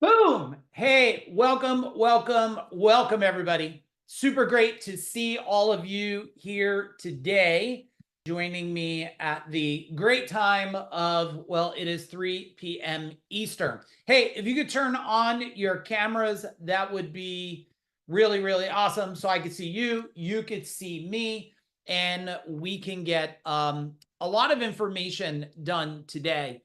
Boom. Hey, welcome, everybody. Super great to see all of you here today, joining me at the great time of, well, it is 3 p.m. Eastern. Hey, if you could turn on your cameras, that would be really, really awesome. So I could see you, you could see me, and we can get a lot of information done today.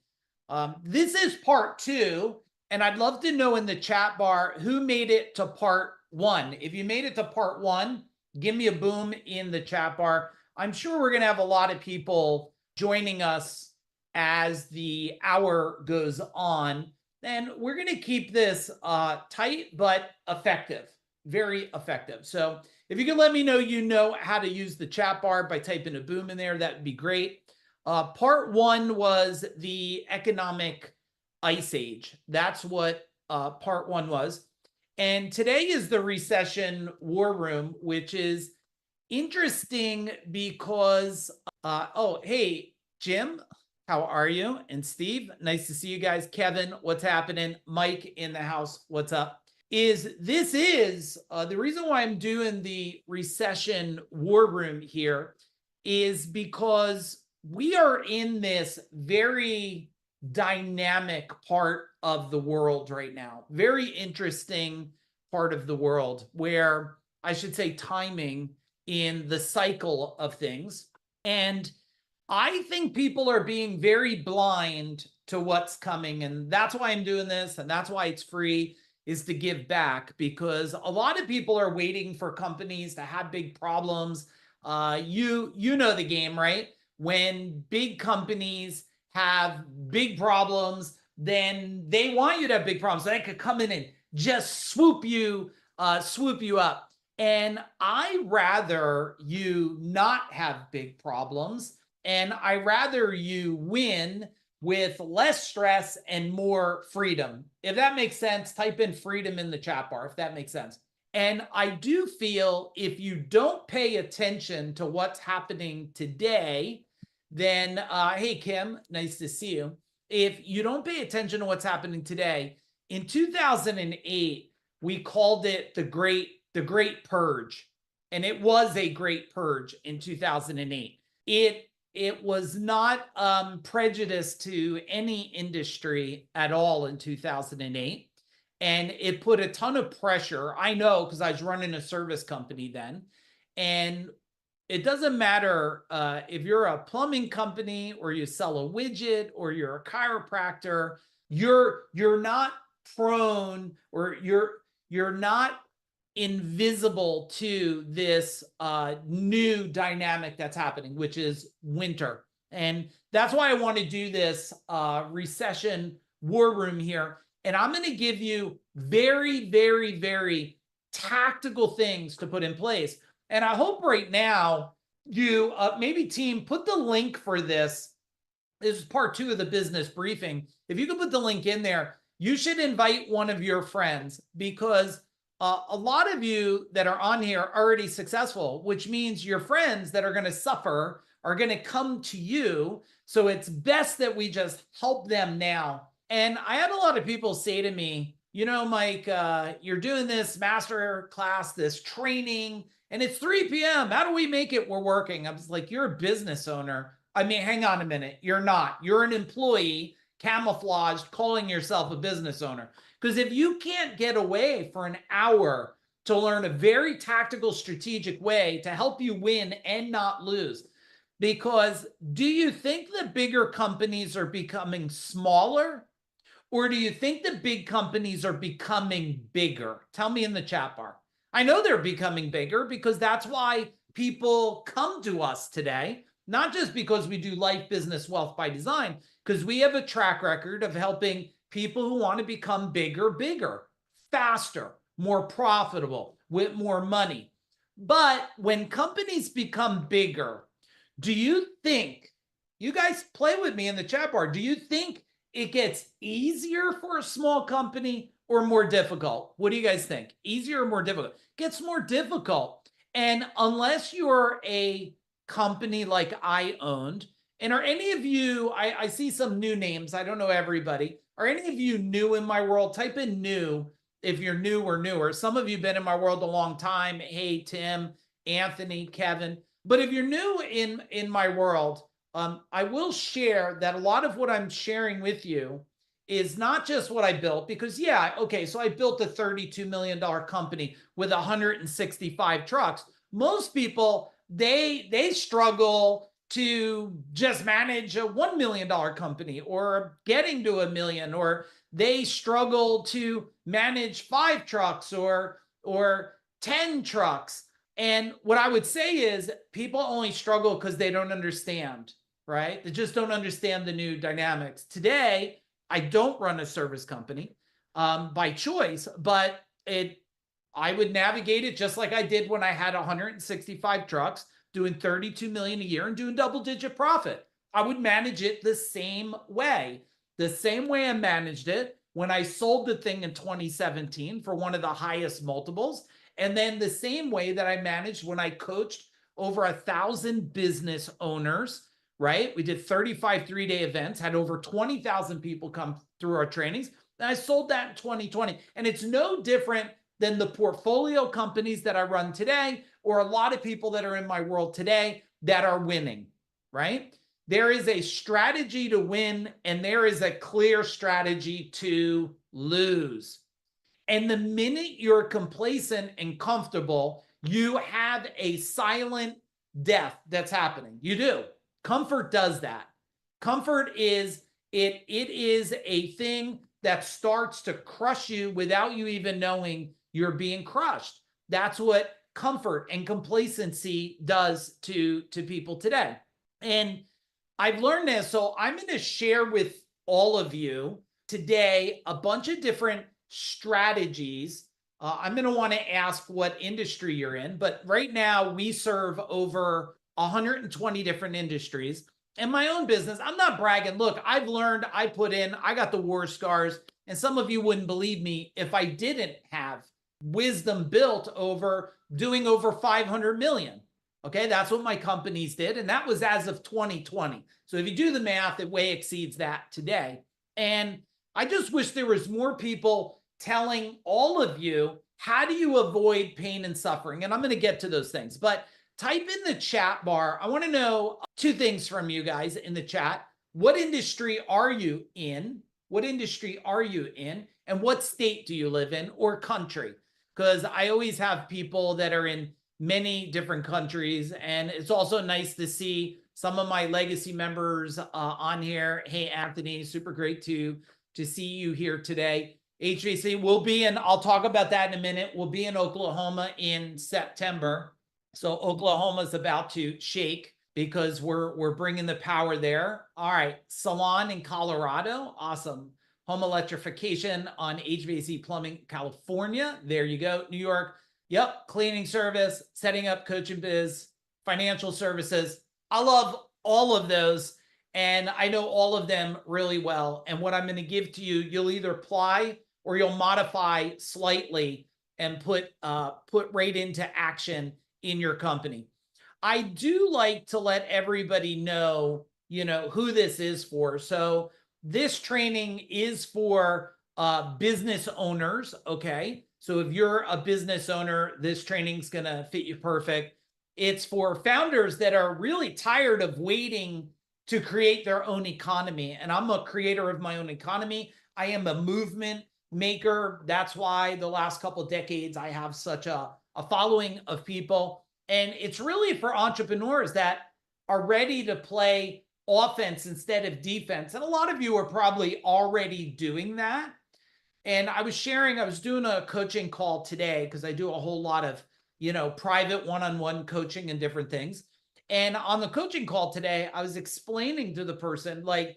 This is part two. And I'd love to know in the chat bar who made it to part one. If you made it to part one, give me a boom in the chat bar. I'm sure we're going to have a lot of people joining us as the hour goes on. And we're going to keep this tight but effective, very effective. So if you could let me know you know how to use the chat bar by typing a boom in there, that would be great. Part one was the economic ice age. That's what part one was. And today is the recession war room, which is interesting because, oh, hey, Jim, how are you? And Steve, nice to see you guys. Kevin, what's happening? Mike in the house, what's up? This is the reason why I'm doing the recession war room here is because we are in this very dynamic part of the world right now. Very interesting part of the world where I should say timing in the cycle of things. And I think people are being very blind to what's coming. And that's why I'm doing this. And that's why it's free, is to give back, because a lot of people are waiting for companies to have big problems. You know the game, right? When big companies have big problems, then they want you to have big problems. So they could come in and just swoop you up. And I rather you not have big problems, and I rather you win with less stress and more freedom. If that makes sense, type in freedom in the chat bar, if that makes sense. And I do feel if you don't pay attention to what's happening today, then, hey, Kim, nice to see you. If you don't pay attention to what's happening today, in 2008, we called it the Great Purge. And it was a great purge in 2008. It was not prejudiced to any industry at all in 2008. And it put a ton of pressure. I know, because I was running a service company then. And it doesn't matter if you're a plumbing company or you sell a widget or you're a chiropractor, you're not prone, or you're not invisible to this new dynamic that's happening, which is winter. And that's why I want to do this recession war room here. And I'm going to give you very, very, very tactical things to put in place. And I hope right now you maybe team put the link for this. This is part two of the business briefing. If you could put the link in there, you should invite one of your friends, because a lot of you that are on here are already successful, which means your friends that are going to suffer are going to come to you. So it's best that we just help them now. And I had a lot of people say to me, you know, Mike, you're doing this master class, this training, and it's 3 p.m. How do we make it? We're working. I was like, you're a business owner. I mean, hang on a minute. You're not. You're an employee, camouflaged, calling yourself a business owner. Because if you can't get away for an hour to learn a very tactical, strategic way to help you win and not lose, because do you think the bigger companies are becoming smaller? Or do you think the big companies are becoming bigger? Tell me in the chat bar. I know they're becoming bigger, because that's why people come to us today, not just because we do life, business, wealth by design, because we have a track record of helping people who want to become bigger, faster, more profitable, with more money. But when companies become bigger, do you think, you guys play with me in the chat bar, do you think it gets easier for a small company or more difficult? What do you guys think? Easier or more difficult? It gets more difficult. And unless you're a company like I owned, And are any of you, I see some new names. I don't know everybody. Are any of you new in my world? Type in new if you're new or newer. Some of you have been in my world a long time. Hey, Tim, Anthony, Kevin. But if you're new in my world, I will share that a lot of what I'm sharing with you is not just what I built, because yeah, okay, so I built a $32 million company with 165 trucks. Most people, they struggle to just manage a $1 million company or getting to $1 million, or they struggle to manage 5 trucks or 10 trucks. And what I would say is people only struggle because they don't understand, right? They just don't understand the new dynamics. Today, I don't run a service company by choice, but I would navigate it just like I did when I had 165 trucks, doing 32 million a year and doing double-digit profit. I would manage it the same way I managed it when I sold the thing in 2017 for one of the highest multiples. And then the same way that I managed when I coached over 1,000 business owners, right? We did 35 3-day events, had over 20,000 people come through our trainings. And I sold that in 2020. And it's no different than the portfolio companies that I run today, or a lot of people that are in my world today that are winning, right? There is a strategy to win, and there is a clear strategy to lose. And the minute you're complacent and comfortable, you have a silent death that's happening. You do. Comfort does that. Comfort is it is a thing that starts to crush you without you even knowing you're being crushed. That's what comfort and complacency does to people today. And I've learned this, so I'm going to share with all of you today a bunch of different strategies. I'm going to want to ask what industry you're in, but right now we serve over 120 different industries. And my own business, I'm not bragging. Look, I've learned, I got the war scars, and some of you wouldn't believe me if I didn't have wisdom built over doing over 500 million. Okay, that's what my companies did, and that was as of 2020. So if you do the math, it way exceeds that today. And I just wish there was more people telling all of you, how do you avoid pain and suffering? And I'm going to get to those things, but type in the chat bar. I want to know 2 things from you guys in the chat. What industry are you in? What industry are you in? And what state do you live in, or country? Because I always have people that are in many different countries, and it's also nice to see some of my legacy members on here. Hey, Anthony, super great to see you here today. HVAC will be in, I'll talk about that in a minute. We'll be in Oklahoma in September. So Oklahoma's about to shake because we're bringing the power there. All right, Salon in Colorado, awesome. Home electrification on HVAC plumbing, California. There you go. New York, yep. Cleaning service, setting up coaching biz, financial services. I love all of those, and I know all of them really well. And what I'm going to give to you, you'll either apply or you'll modify slightly and put right into action in your company. I do like to let everybody know, who this is for. So this training is for business owners, okay? So if you're a business owner, this training's going to fit you perfect. It's for founders that are really tired of waiting to create their own economy. And I'm a creator of my own economy. I am a movement maker. That's why the last couple of decades, I have such a following of people. And it's really for entrepreneurs that are ready to play offense instead of defense. And a lot of you are probably already doing that. And I was doing a coaching call today because I do a whole lot of, private one-on-one coaching and different things. And on the coaching call today, I was explaining to the person, like,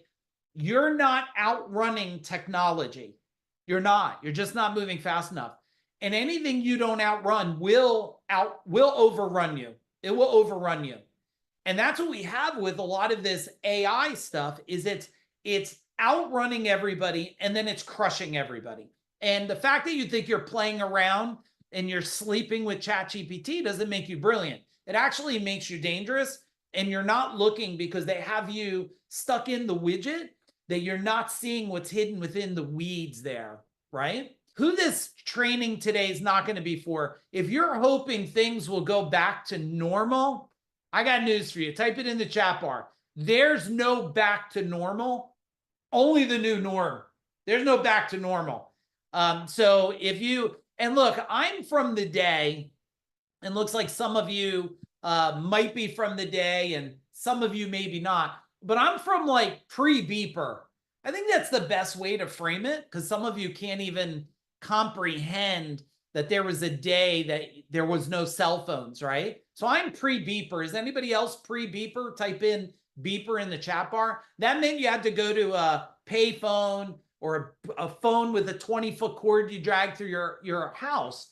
you're not outrunning technology. You're not. You're just not moving fast enough. And anything you don't outrun will overrun you. It will overrun you. And that's what we have with a lot of this AI stuff, is it's outrunning everybody, and then it's crushing everybody. And the fact that you think you're playing around and you're sleeping with ChatGPT doesn't make you brilliant. It actually makes you dangerous, and you're not looking because they have you stuck in the widget that you're not seeing what's hidden within the weeds there, right? Who this training today is not going to be for, if you're hoping things will go back to normal, I got news for you. Type it in the chat bar. There's no back to normal, only the new norm. There's no back to normal. So if you, and look, I'm from the day, and looks like some of you might be from the day and some of you maybe not, but I'm from like pre-beeper. I think that's the best way to frame it, because some of you can't even comprehend that there was a day that there was no cell phones, right? So I'm pre-beeper. Is anybody else pre-beeper? Type in beeper in the chat bar. That meant you had to go to a pay phone or a phone with a 20-foot cord you drag through your house.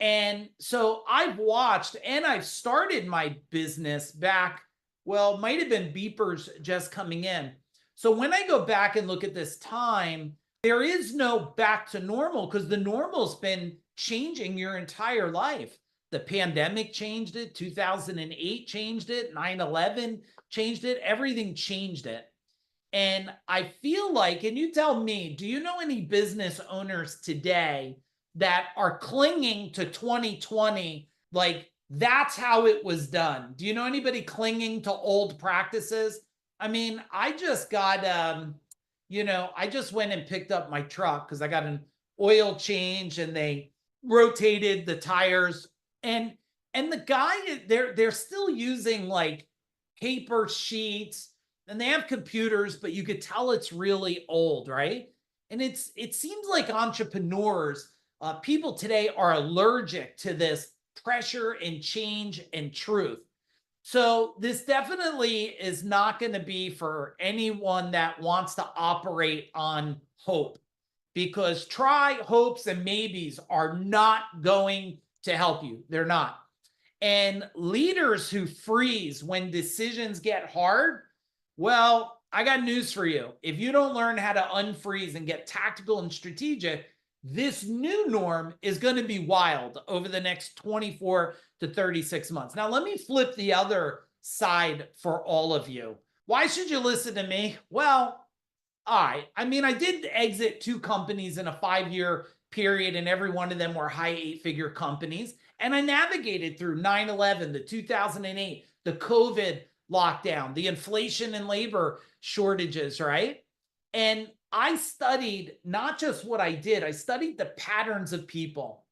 And so I've watched, and I've started my business back, well, might have been beepers just coming in. So when I go back and look at this time, there is no back to normal, because the normal's been changing your entire life. The pandemic changed it, 2008 changed it, 9/11 changed it, everything changed it. And I feel like, and you tell me, do you know any business owners today that are clinging to 2020 like that's how it was done? Do you know anybody clinging to old practices? I mean, I just got I just went and picked up my truck because I got an oil change and they rotated the tires, and the guy, they're still using like paper sheets, and they have computers, but you could tell it's really old, right? And it seems like entrepreneurs, people today are allergic to this pressure and change and truth. So this definitely is not going to be for anyone that wants to operate on hope, because try, hopes, and maybes are not going to help you. They're not. And leaders who freeze when decisions get hard, well, I got news for you. If you don't learn how to unfreeze and get tactical and strategic, this new norm is going to be wild over the next 24 to 36 months. Now, let me flip the other side for all of you. Why should you listen to me? Well, I mean, I did exit 2 companies in a 5-year period, and every one of them were high 8-figure companies. And I navigated through 9/11, the 2008, the COVID lockdown, the inflation and labor shortages, right? And I studied not just what I did, I studied the patterns of people.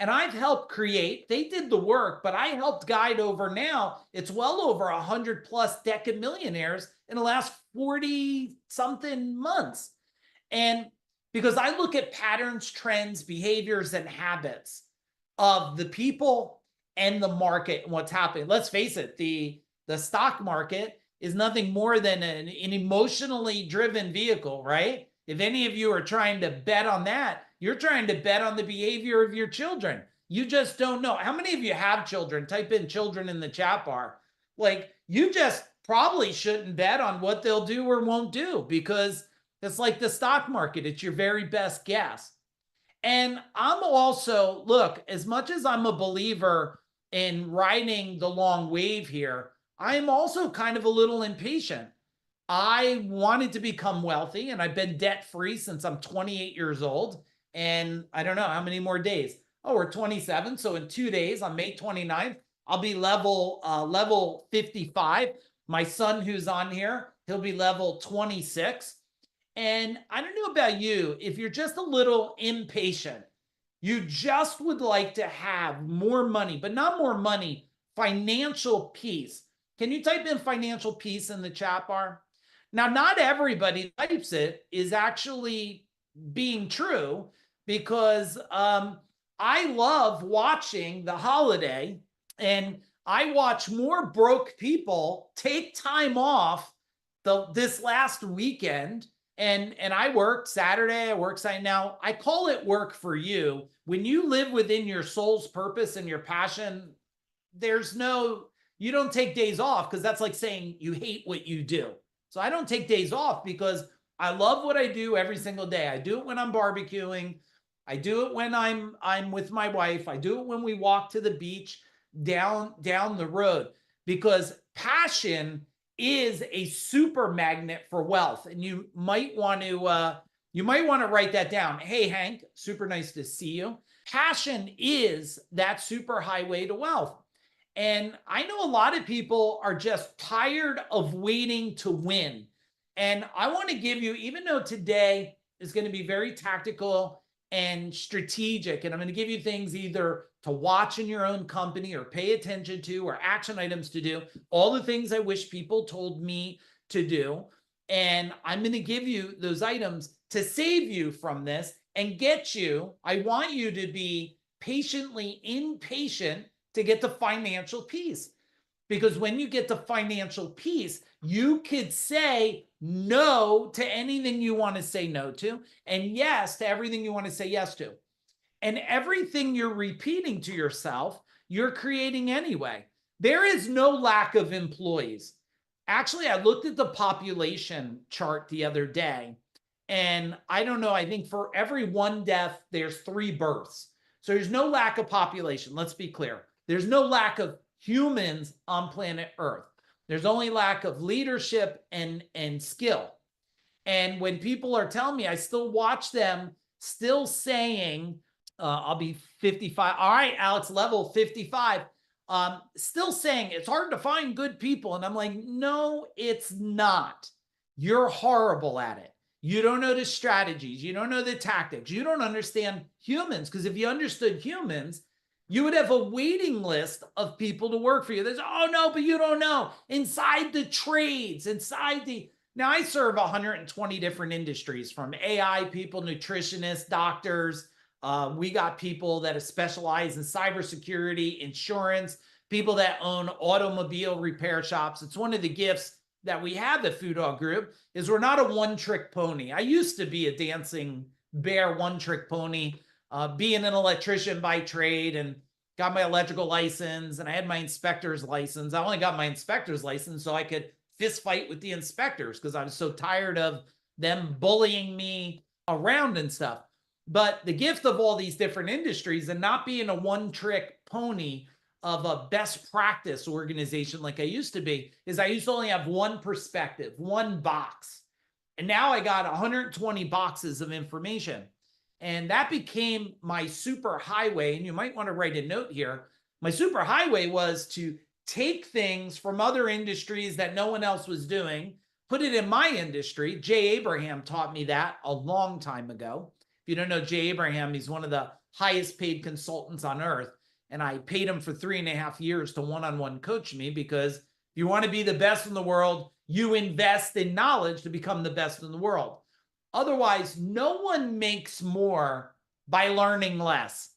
And I've helped create, they did the work, but I helped guide over, now it's well over 100 plus decamillionaires in the last 40 something months. And because I look at patterns, trends, behaviors, and habits of the people and the market and what's happening. Let's face it, the stock market is nothing more than an emotionally driven vehicle, right? If any of you are trying to bet on that, you're trying to bet on the behavior of your children. You just don't know. How many of you have children? Type in children in the chat bar. Like, you just probably shouldn't bet on what they'll do or won't do, because it's like the stock market. It's your very best guess. And I'm also, look, as much as I'm a believer in riding the long wave here, I'm also kind of a little impatient. I wanted to become wealthy, and I've been debt-free since I'm 28 years old. And I don't know how many more days. Oh, we're 27. So in 2 days, on May 29th, I'll be level 55. My son, who's on here, he'll be level 26. And I don't know about you, if you're just a little impatient, you just would like to have more money, but not more money, financial peace. Can you type in financial peace in the chat bar? Now, not everybody types it is actually being true, because I love watching the holiday, and I watch more broke people take time off this last weekend. And I worked Saturday, I worked Sunday. Now, I call it work for you. When you live within your soul's purpose and your passion, you don't take days off, because that's like saying you hate what you do. So I don't take days off because I love what I do every single day. I do it when I'm barbecuing. I do it when I'm with my wife. I do it when we walk to the beach down the road, because passion is a super magnet for wealth. And you might want to write that down. Hey, Hank, super nice to see you. Passion is that super highway to wealth. And I know a lot of people are just tired of waiting to win. And I want to give you, even though today is going to be very tactical and strategic, and I'm going to give you things either to watch in your own company or pay attention to or action items to do, all the things I wish people told me to do. And I'm going to give you those items to save you from this and get you. I want you to be patiently impatient to get to financial peace. Because when you get to financial peace, you could say no to anything you want to say no to, and yes to everything you want to say yes to. And everything you're repeating to yourself, you're creating anyway. There is no lack of employees. Actually, I looked at the population chart the other day, and I don't know, I think for every one death, there's 3 births. So there's no lack of population. Let's be clear. There's no lack of humans on planet Earth. There's only lack of leadership and skill. And when people are telling me, I still watch them still saying, I'll be 55. All right, Alex, level 55. Still saying it's hard to find good people. And I'm like, no, it's not. You're horrible at it. You don't know the strategies. You don't know the tactics. You don't understand humans. Because if you understood humans, you would have a waiting list of people to work for you. There's, oh no, but you don't know. Inside the trades, now I serve 120 different industries, from AI people, nutritionists, doctors. We got people that specialize in cybersecurity, insurance, people that own automobile repair shops. It's one of the gifts that we have at Food Dog Group is we're not a one-trick pony. I used to be a dancing bear one-trick pony, being an electrician by trade, and got my electrical license, and I had my inspector's license. I only got my inspector's license so I could fist fight with the inspectors because I was so tired of them bullying me around and stuff. But the gift of all these different industries and not being a one-trick pony of a best practice organization like I used to be is I used to only have one perspective, one box. And now I got 120 boxes of information. And that became my super highway. And you might want to write a note here. My super highway was to take things from other industries that no one else was doing, put it in my industry. Jay Abraham taught me that a long time ago. If you don't know Jay Abraham, he's one of the highest paid consultants on earth. And I paid him for 3.5 years to one-on-one coach me, because if you want to be the best in the world, you invest in knowledge to become the best in the world. Otherwise, no one makes more by learning less.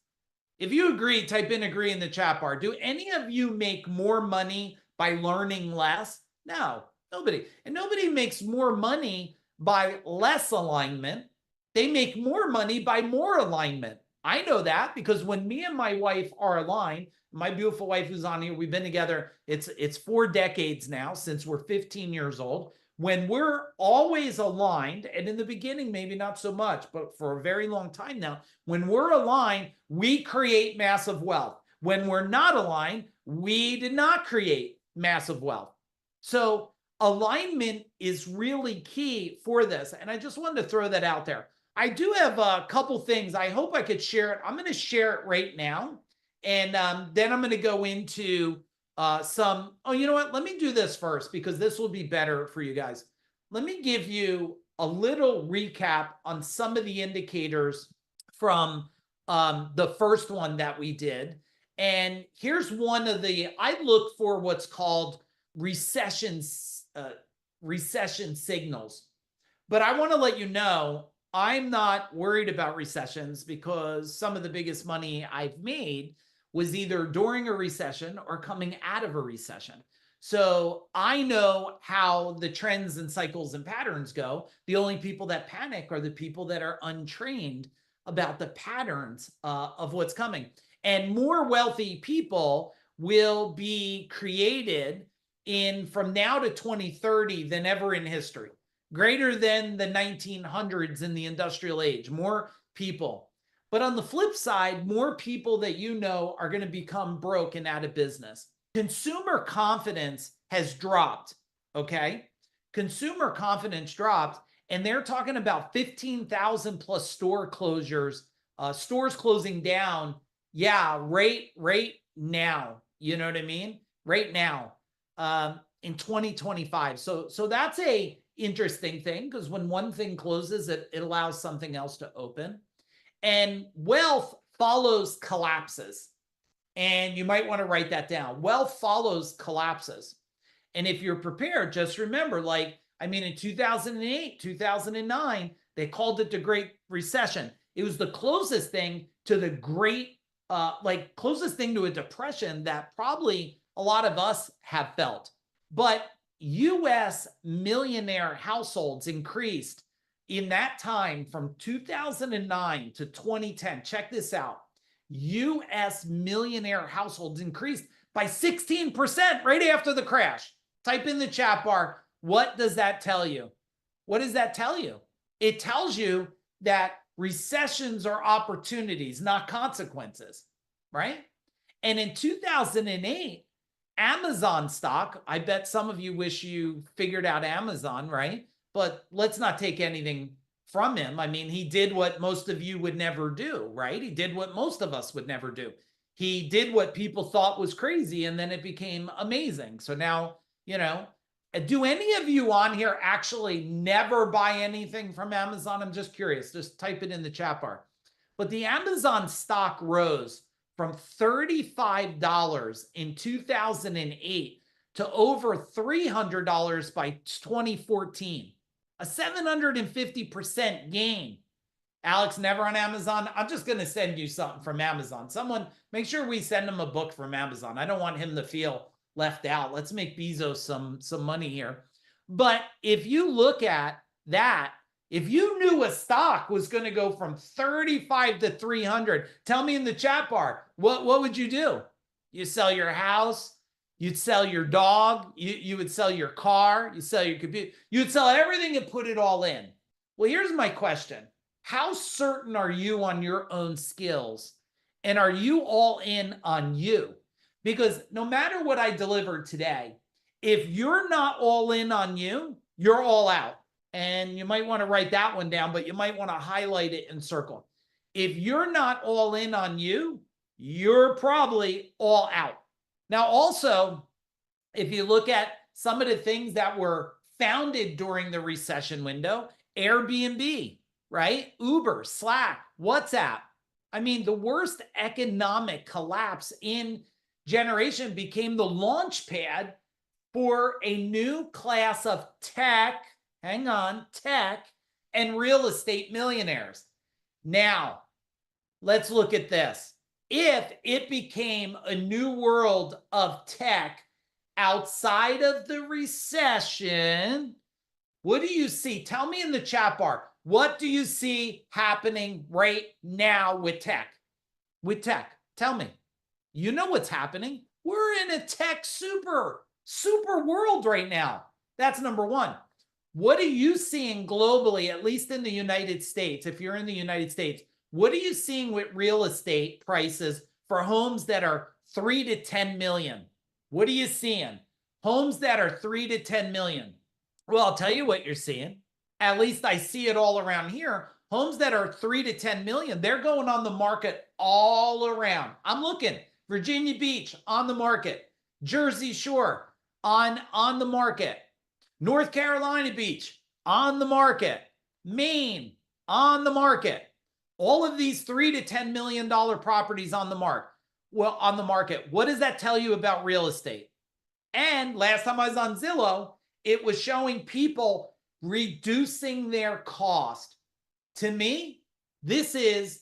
If you agree, type in agree in the chat bar. Do any of you make more money by learning less? No, nobody. And nobody makes more money by less alignment. They make more money by more alignment. I know that because when me and my wife are aligned, my beautiful wife who's on here, we've been together, it's 4 decades now, since we're 15 years old. When we're always aligned, and in the beginning, maybe not so much, but for a very long time now, when we're aligned, we create massive wealth. When we're not aligned, we did not create massive wealth. So alignment is really key for this. And I just wanted to throw that out there. I do have a couple things. I hope I could share it. I'm going to share it right now. And then I'm going to go into oh, you know what? Let me do this first, because this will be better for you guys. Let me give you a little recap on some of the indicators from the first one that we did. And here's one of I look for what's called recession signals. But I want to let you know, I'm not worried about recessions, because some of the biggest money I've made was either during a recession or coming out of a recession. So I know how the trends and cycles and patterns go. The only people that panic are the people that are untrained about the patterns of what's coming. And more wealthy people will be created from now to 2030 than ever in history. Greater than the 1900s in the industrial age, more people. But on the flip side, more people that you know are going to become broke and out of business. Consumer confidence has dropped, okay? Consumer confidence dropped, and they're talking about 15,000 plus store closures, stores closing down. Yeah, right now. You know what I mean? Right now, in 2025. So that's a interesting thing, because when one thing closes, it allows something else to open. And wealth follows collapses. And you might want to write that down. Wealth follows collapses. And if you're prepared, just remember, like, I mean, in 2008, 2009, they called it the Great Recession. It was the closest thing to the closest thing to a depression that probably a lot of us have felt. But US millionaire households increased in that time from 2009 to 2010. Check this out. US millionaire households increased by 16% right after the crash. Type in the chat bar, what does that tell you? What does that tell you? It tells you that recessions are opportunities, not consequences, right? And in 2008, Amazon stock, I bet some of you wish you figured out Amazon, right? But let's not take anything from him. I mean, he did what most of you would never do, right? He did what most of us would never do. He did what people thought was crazy, and then it became amazing. So now, you know, do any of you on here actually never buy anything from Amazon? I'm just curious. Just type it in the chat bar. But the Amazon stock rose from $35 in 2008 to over $300 by 2014. A 750% gain. Alex, never on Amazon? I'm just going to send you something from Amazon. Someone, make sure we send him a book from Amazon. I don't want him to feel left out. Let's make Bezos some money here. But if you look at that, if you knew a stock was going to go from 35 to 300, tell me in the chat bar, what would you do? You sell your house, you'd sell your dog, you would sell your car, you sell your computer, you'd sell everything and put it all in. Well, here's my question. How certain are you on your own skills? And are you all in on you? Because no matter what I deliver today, if you're not all in on you, you're all out. And you might want to write that one down, but you might want to highlight it and circle. If you're not all in on you, you're probably all out. Now, also, if you look at some of the things that were founded during the recession window, Airbnb, right? Uber, Slack, WhatsApp. I mean, the worst economic collapse in generation became the launch pad for a new class of tech, tech and real estate millionaires. Now, let's look at this. If it became a new world of tech outside of the recession, what do you see? Tell me in the chat bar. What do you see happening right now with tech? With tech, tell me. You know what's happening. We're in a tech super world right now. That's number one. What are you seeing globally, at least in the United States? If you're in the United States, what are you seeing with real estate prices for homes that are 3 to 10 million? What are you seeing? Homes that are 3 to 10 million. Well, I'll tell you what you're seeing. At least I see it all around here. Homes that are 3 to 10 million, they're going on the market all around. I'm looking. Virginia Beach on the market. Jersey Shore on the market. North Carolina Beach on the market. Maine on the market. All of these $3 to $10 million properties on the market. Well, on the market. What does that tell you about real estate? And last time I was on Zillow, it was showing people reducing their cost. To me, this is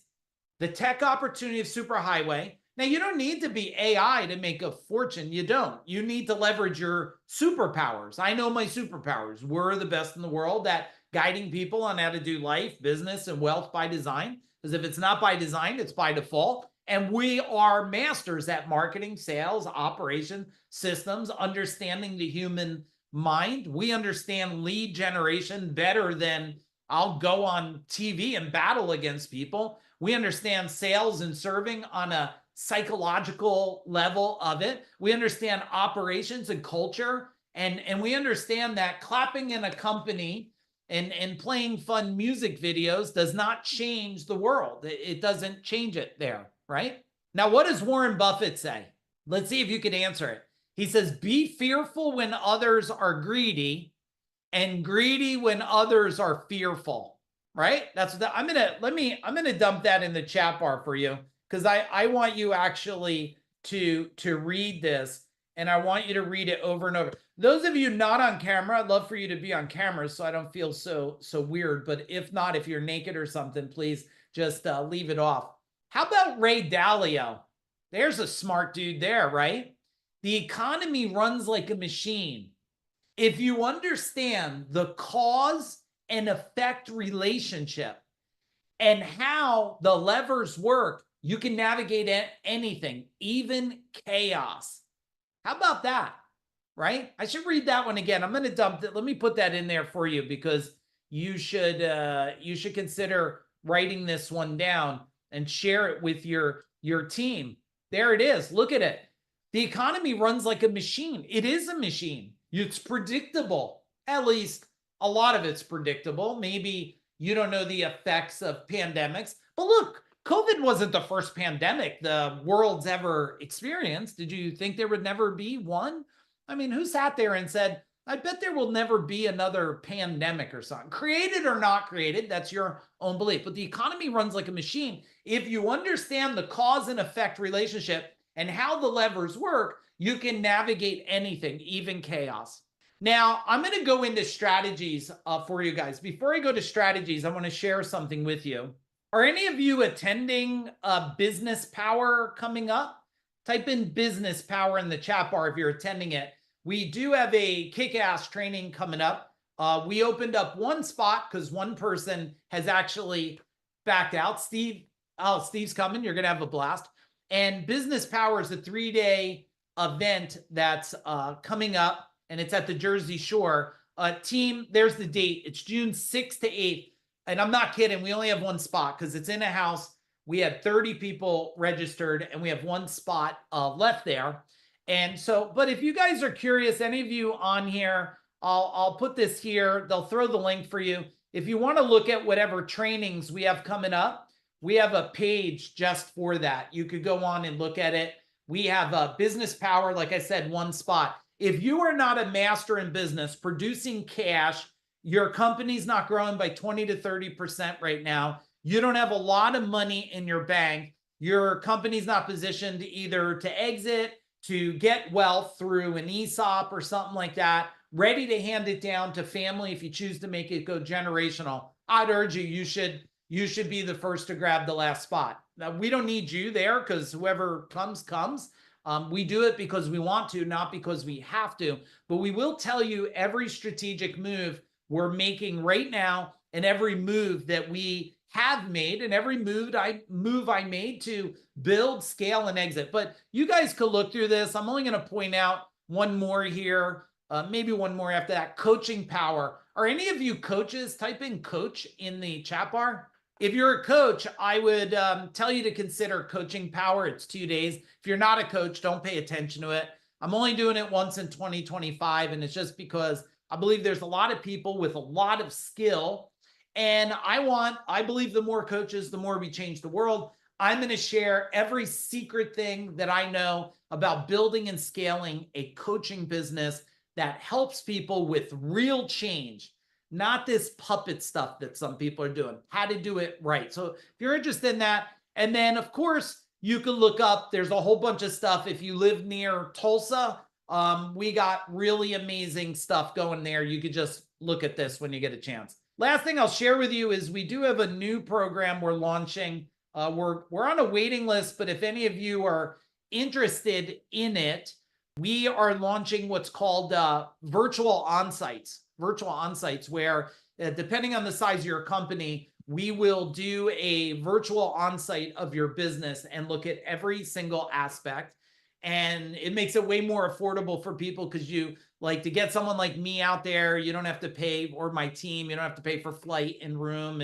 the tech opportunity of superhighway. Now, you don't need to be AI to make a fortune. You don't. You need to leverage your superpowers. I know my superpowers. We're the best in the world at guiding people on how to do life, business, and wealth by design. Because if it's not by design, it's by default. And we are masters at marketing, sales, operation, systems, understanding the human mind. We understand lead generation better than I'll go on TV and battle against people. We understand sales and serving on a psychological level of it. We understand operations and culture, and we understand that clapping in a company and playing fun music videos does not change the world. It doesn't change it there, right? Now, what does Warren Buffett say? Let's see if you can answer it. He says, be fearful when others are greedy and greedy when others are fearful, right? That's what I'm gonna dump that in the chat bar for you, because I want you actually to read this, and I want you to read it over and over. Those of you not on camera, I'd love for you to be on camera so I don't feel so weird. But if not, if you're naked or something, please just leave it off. How about Ray Dalio? There's a smart dude there, right? The economy runs like a machine. If you understand the cause and effect relationship and how the levers work, you can navigate anything, even chaos. How about that? Right? I should read that one again. I'm going to dump it. Let me put that in there for you, because you should consider writing this one down and share it with your team. There it is. Look at it. The economy runs like a machine. It is a machine. It's predictable. At least a lot of it's predictable. Maybe you don't know the effects of pandemics, but look, COVID wasn't the first pandemic the world's ever experienced. Did you think there would never be one? I mean, who sat there and said, I bet there will never be another pandemic or something? Created or not created, that's your own belief. But the economy runs like a machine. If you understand the cause and effect relationship and how the levers work, you can navigate anything, even chaos. Now, I'm going to go into strategies for you guys. Before I go to strategies, I want to share something with you. Are any of you attending Business Power coming up? Type in Business Power in the chat bar if you're attending it. We do have a kick-ass training coming up. We opened up one spot because one person has actually backed out. Steve's coming. You're going to have a blast. And Business Power is a 3-day event that's coming up, and it's at the Jersey Shore. Team, there's the date. It's June 6th to 8th. And I'm not kidding. We only have one spot because it's in a house. We had 30 people registered, and we have one spot left there. And so, but if you guys are curious, any of you on here, I'll put this here. They'll throw the link for you. If you want to look at whatever trainings we have coming up, we have a page just for that. You could go on and look at it. We have a Business Power, like I said, one spot. If you are not a master in business, producing cash, your company's not growing by 20 to 30% right now, you don't have a lot of money in your bank, your company's not positioned either to exit, to get wealth through an ESOP or something like that, ready to hand it down to family if you choose to make it go generational, I'd urge you, you should be the first to grab the last spot. Now, we don't need you there because whoever comes. We do it because we want to, not because we have to. But we will tell you every strategic move we're making right now, and every move that we have made, and every move I made to build, scale, and exit. But you guys could look through this. I'm only going to point out one more here, maybe one more after that. Coaching Power. Are any of you coaches? Type in coach in the chat bar. If you're a coach, I would tell you to consider Coaching Power. It's 2 days. If you're not a coach, don't pay attention to it. I'm only doing it once in 2025, and it's just because I believe there's a lot of people with a lot of skill, and I believe the more coaches, the more we change the world. I'm going to share every secret thing that I know about building and scaling a coaching business that helps people with real change, not this puppet stuff that some people are doing, how to do it right. So if you're interested in that, and then of course you can look up, there's a whole bunch of stuff. If you live near Tulsa, we got really amazing stuff going there. You could just look at this when you get a chance. Last thing I'll share with you is we do have a new program we're launching. We're on a waiting list, but if any of you are interested in it, we are launching what's called virtual onsites. Virtual onsites where, depending on the size of your company, we will do a virtual onsite of your business and look at every single aspect. And it makes it way more affordable for people because you like to get someone like me out there. You don't have to pay, or my team, you don't have to pay for flight and room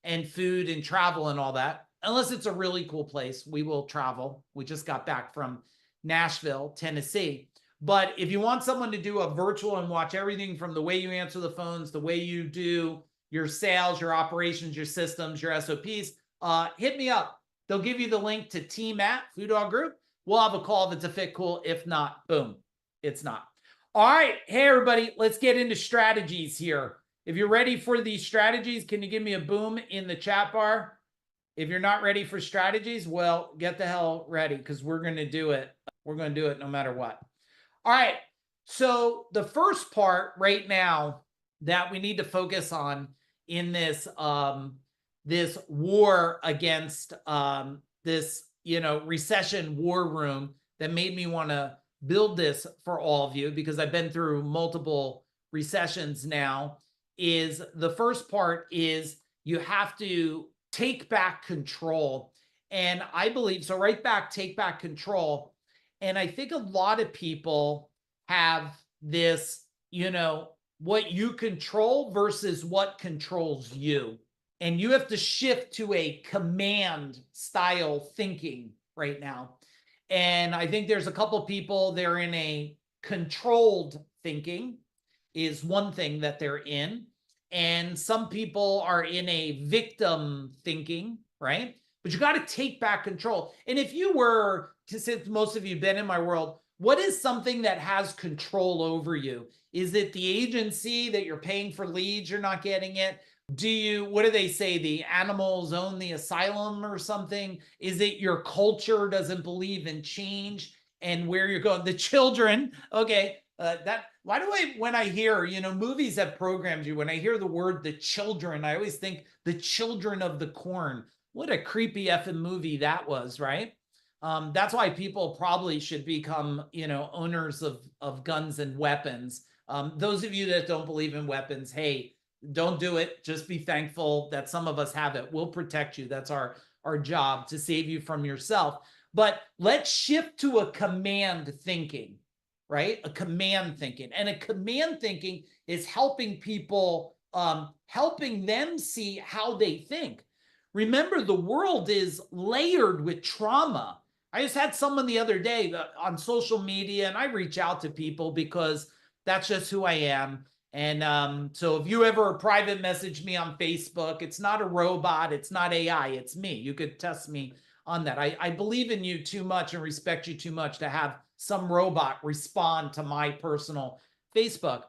and food and travel and all that. unless it's a really cool place, we will travel. We just got back from Nashville, Tennessee. But if you want someone to do a virtual and watch everything from the way you answer the phones, the way you do your sales, your operations, your systems, your SOPs, hit me up. They'll give you the link to Team at Food Dog Group. We'll have a call if it's a fit cool. If not, boom, it's not. All right. Hey, everybody, let's get into strategies here. If you're ready for these strategies, can you give me a boom in the chat bar? If you're not ready for strategies, well, get the hell ready because we're going to do it. We're going to do it no matter what. All right. So the first part right now that we need to focus on in this this war against this recession war room that made me want to build this for all of you, because I've been through multiple recessions now, is the first part is you have to take back control. And I believe so. Take back control. And I think a lot of people have this, what you control versus what controls you. And you have to shift to a command style thinking right now. And I think there's a couple people, they're in a controlled thinking is one thing that they're in. And some people are in a victim thinking, right? But you got to take back control. And if you were, since most of you have been in my world, what is something that has control over you? Is it the agency that you're paying for leads, you're not getting it? What do they say? The animals own the asylum or something? Is it your culture doesn't believe in change and where you're going? The children, okay. Why do when I hear, movies have programmed you, when I hear the word the children, I always think the children of the corn. What a creepy effing movie that was, right? That's why people probably should become, owners of guns and weapons. Those of you that don't believe in weapons, hey, don't do it. Just be thankful that some of us have it. We'll protect you. That's our job, to save you from yourself. But let's shift to a command thinking, right? A command thinking. And a command thinking is helping people, helping them see how they think. Remember, the world is layered with trauma. I just had someone the other day on social media, and I reach out to people because that's just who I am. And so if you ever private message me on Facebook, it's not a robot, it's not AI, it's me. You could test me on that. I believe in you too much and respect you too much to have some robot respond to my personal Facebook.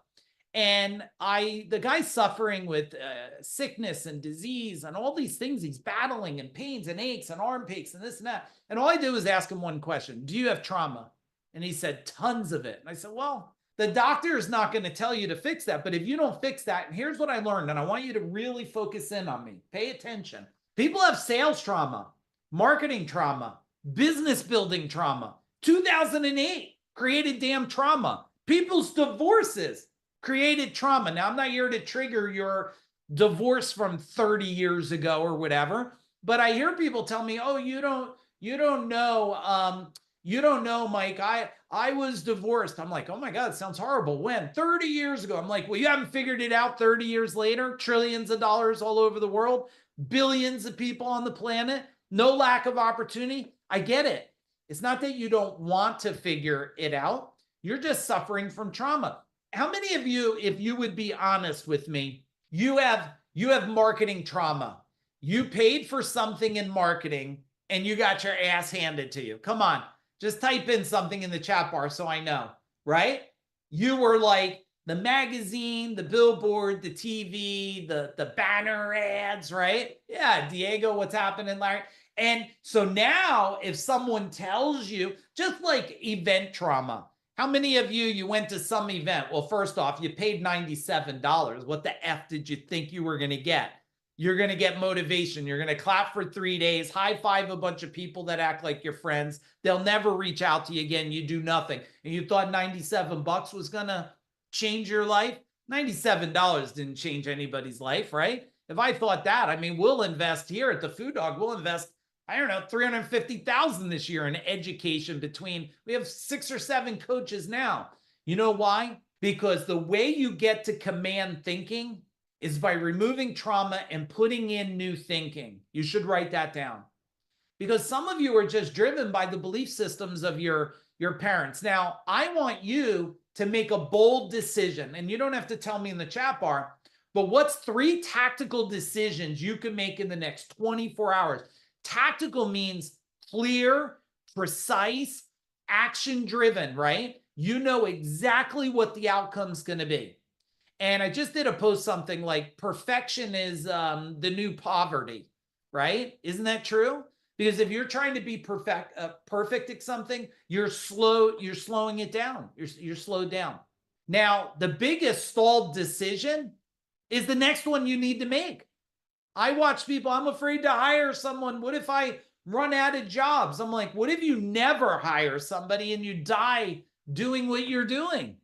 And the guy's suffering with sickness and disease and all these things he's battling, and pains and aches and arm aches and this and that. And all I did was ask him one question: do you have trauma? And he said, tons of it. And I said, well, the doctor is not going to tell you to fix that. But if you don't fix that, and here's what I learned, and I want you to really focus in on me. Pay attention. People have sales trauma, marketing trauma, business building trauma. 2008 created damn trauma. People's divorces created trauma. Now, I'm not here to trigger your divorce from 30 years ago or whatever, but I hear people tell me, oh, you don't know, Mike, I was divorced. I'm like, oh my God, it sounds horrible. When? 30 years ago. I'm like, well, you haven't figured it out 30 years later, trillions of dollars all over the world, billions of people on the planet, no lack of opportunity. I get it. It's not that you don't want to figure it out. You're just suffering from trauma. How many of you, if you would be honest with me, you have marketing trauma? You paid for something in marketing and you got your ass handed to you. Come on, just type in something in the chat bar so I know, right? You were like the magazine, the billboard, the TV, the banner ads, right? Yeah, Diego, what's happening, Larry? And so now if someone tells you, just like event trauma, how many of you went to some event? Well, first off, you paid $97. What the F did you think you were going to get? You're going to get motivation. You're going to clap for 3 days, high five a bunch of people that act like your friends. They'll never reach out to you again. You do nothing. And you thought $97 was going to change your life? $97 didn't change anybody's life, right? If I thought that, I mean, we'll invest here at the Food Dog. We'll invest, I don't know, $350,000 this year in education we have 6 or 7 coaches now. You know why? Because the way you get to command thinking is by removing trauma and putting in new thinking. You should write that down. because some of you are just driven by the belief systems of your parents. Now, I want you to make a bold decision, and you don't have to tell me in the chat bar, but what's 3 tactical decisions you can make in the next 24 hours? Tactical means clear, precise, action-driven, right? You know exactly what the outcome's going to be. And I just did a post something like perfection is the new poverty, right? Isn't that true? Because if you're trying to be perfect at something, you're slowing it down. You're slowed down. Now, the biggest stalled decision is the next one you need to make. I watch people, I'm afraid to hire someone. What if I run out of jobs? I'm like, what if you never hire somebody and you die doing what you're doing?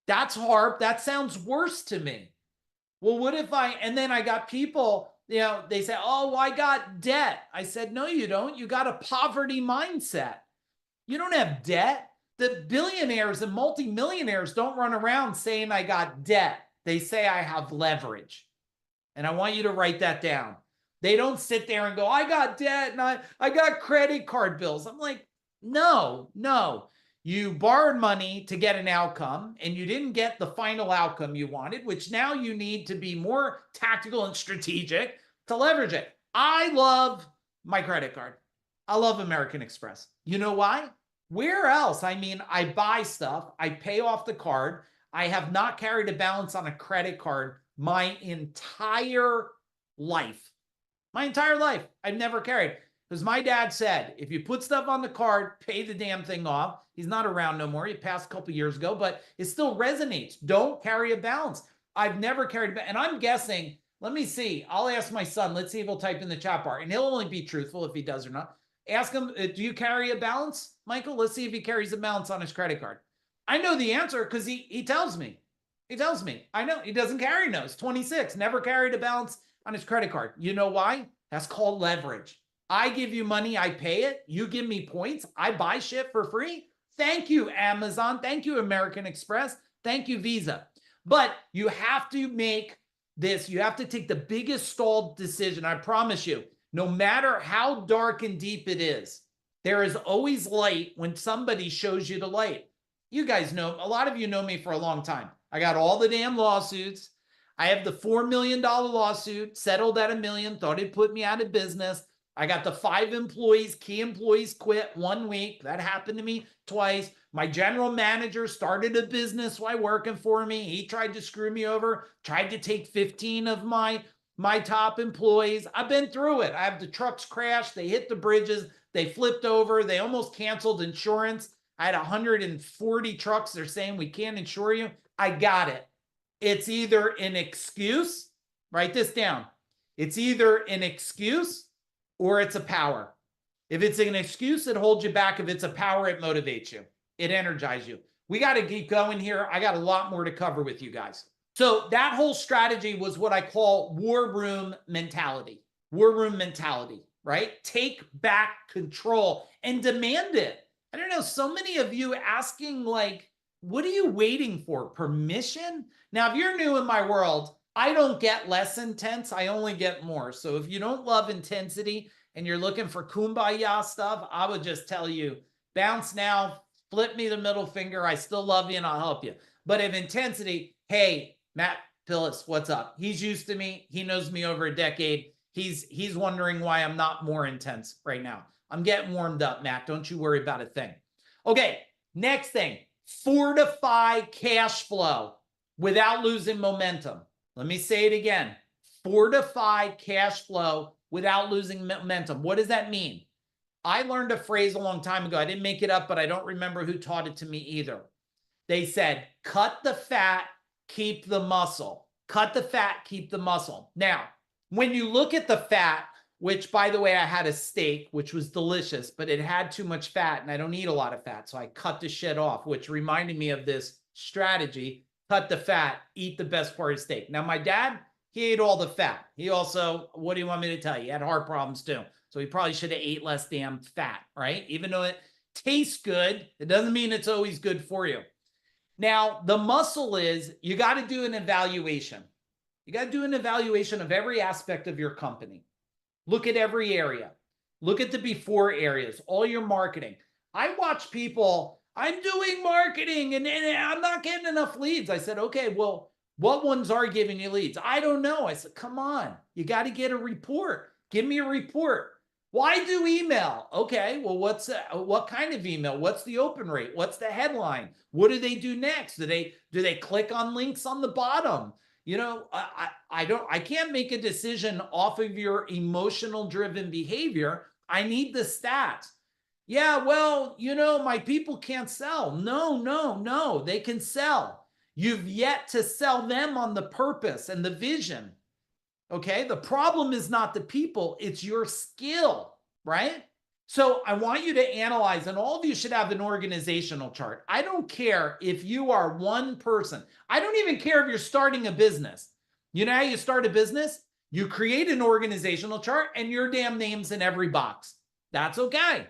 That's hard. That sounds worse to me. Well, what if and then I got people, they say, oh, well, I got debt. I said, no, you don't. You got a poverty mindset. You don't have debt. The billionaires and multimillionaires don't run around saying I got debt. They say I have leverage. And I want you to write that down. They don't sit there and go, I got debt and I got credit card bills. I'm like, no. You borrowed money to get an outcome and you didn't get the final outcome you wanted, which now you need to be more tactical and strategic to leverage it. I love my credit card. I love American Express. You know why? Where else? I mean, I buy stuff, I pay off the card. I have not carried a balance on a credit card my entire life. My entire life, I've never carried. Because my dad said, if you put stuff on the card, pay the damn thing off. He's not around no more. He passed a couple years ago, but it still resonates. Don't carry a balance. I've never carried, and I'm guessing, let me see. I'll ask my son. Let's see if he'll type in the chat bar, and he'll only be truthful if he does or not. Ask him, do you carry a balance, Michael? Let's see if he carries a balance on his credit card. I know the answer because he tells me. He tells me. I know. He doesn't carry no. He's 26. Never carried a balance on his credit card. You know why? That's called leverage. I give you money, I pay it. You give me points. I buy shit for free. Thank you, Amazon. Thank you, American Express. Thank you, Visa. But you have to make this. You have to take the biggest stalled decision. I promise you, no matter how dark and deep it is, there is always light when somebody shows you the light. You guys know, a lot of you know me for a long time. I got all the damn lawsuits. I have the $4 million lawsuit, settled at $1 million, thought it'd put me out of business. I got the 5 employees, key employees quit 1 week. That happened to me twice. My general manager started a business while working for me. He tried to screw me over, tried to take 15 of my top employees. I've been through it. I have the trucks crashed. They hit the bridges. They flipped over. They almost canceled insurance. I had 140 trucks. They're saying we can't insure you. I got it. It's either an excuse. Write this down. It's either an excuse or it's a power. If it's an excuse, it holds you back. If it's a power, it motivates you. It energizes you. We got to keep going here. I got a lot more to cover with you guys. So that whole strategy was what I call war room mentality. War room mentality, right? Take back control and demand it. I don't know, so many of you asking like, what are you waiting for? Permission? Now, if you're new in my world, I don't get less intense. I only get more. So if you don't love intensity and you're looking for kumbaya stuff, I would just tell you, bounce now, flip me the middle finger. I still love you and I'll help you. But if intensity, hey, Matt Pillis, what's up? He's used to me. He knows me over a decade. He's wondering why I'm not more intense right now. I'm getting warmed up, Matt. Don't you worry about a thing. Okay, next thing, fortify cash flow without losing momentum. Let me say it again. Fortify cash flow without losing momentum. What does that mean? I learned a phrase a long time ago. I didn't make it up, but I don't remember who taught it to me either. They said, cut the fat, keep the muscle. Cut the fat, keep the muscle. Now, when you look at the fat, which, by the way, I had a steak, which was delicious, but it had too much fat, and I don't eat a lot of fat, so I cut the shit off, which reminded me of this strategy. Cut the fat, eat the best part of steak. Now, my dad, he ate all the fat. He also, what do you want me to tell you? He had heart problems too. So he probably should have ate less damn fat, right? Even though it tastes good, it doesn't mean it's always good for you. Now, the muscle is, you got to do an evaluation. You got to do an evaluation of every aspect of your company. Look at every area. Look at the before areas, all your marketing. I watch people, I'm doing marketing and I'm not getting enough leads. I said, okay, well, what ones are giving you leads? I don't know. I said, come on, you got to get a report. Give me a report. Why do email? Okay, well, what kind of email? What's the open rate? What's the headline? What do they do next? Do they click on links on the bottom? I can't make a decision off of your emotional driven behavior. I need the stats. Yeah, well, my people can't sell. No, no, no, they can sell. You've yet to sell them on the purpose and the vision. Okay. The problem is not the people, it's your skill, right? So I want you to analyze, and all of you should have an organizational chart. I don't care if you are one person. I don't even care if you're starting a business. You know how you start a business? You create an organizational chart and your damn name's in every box. That's okay.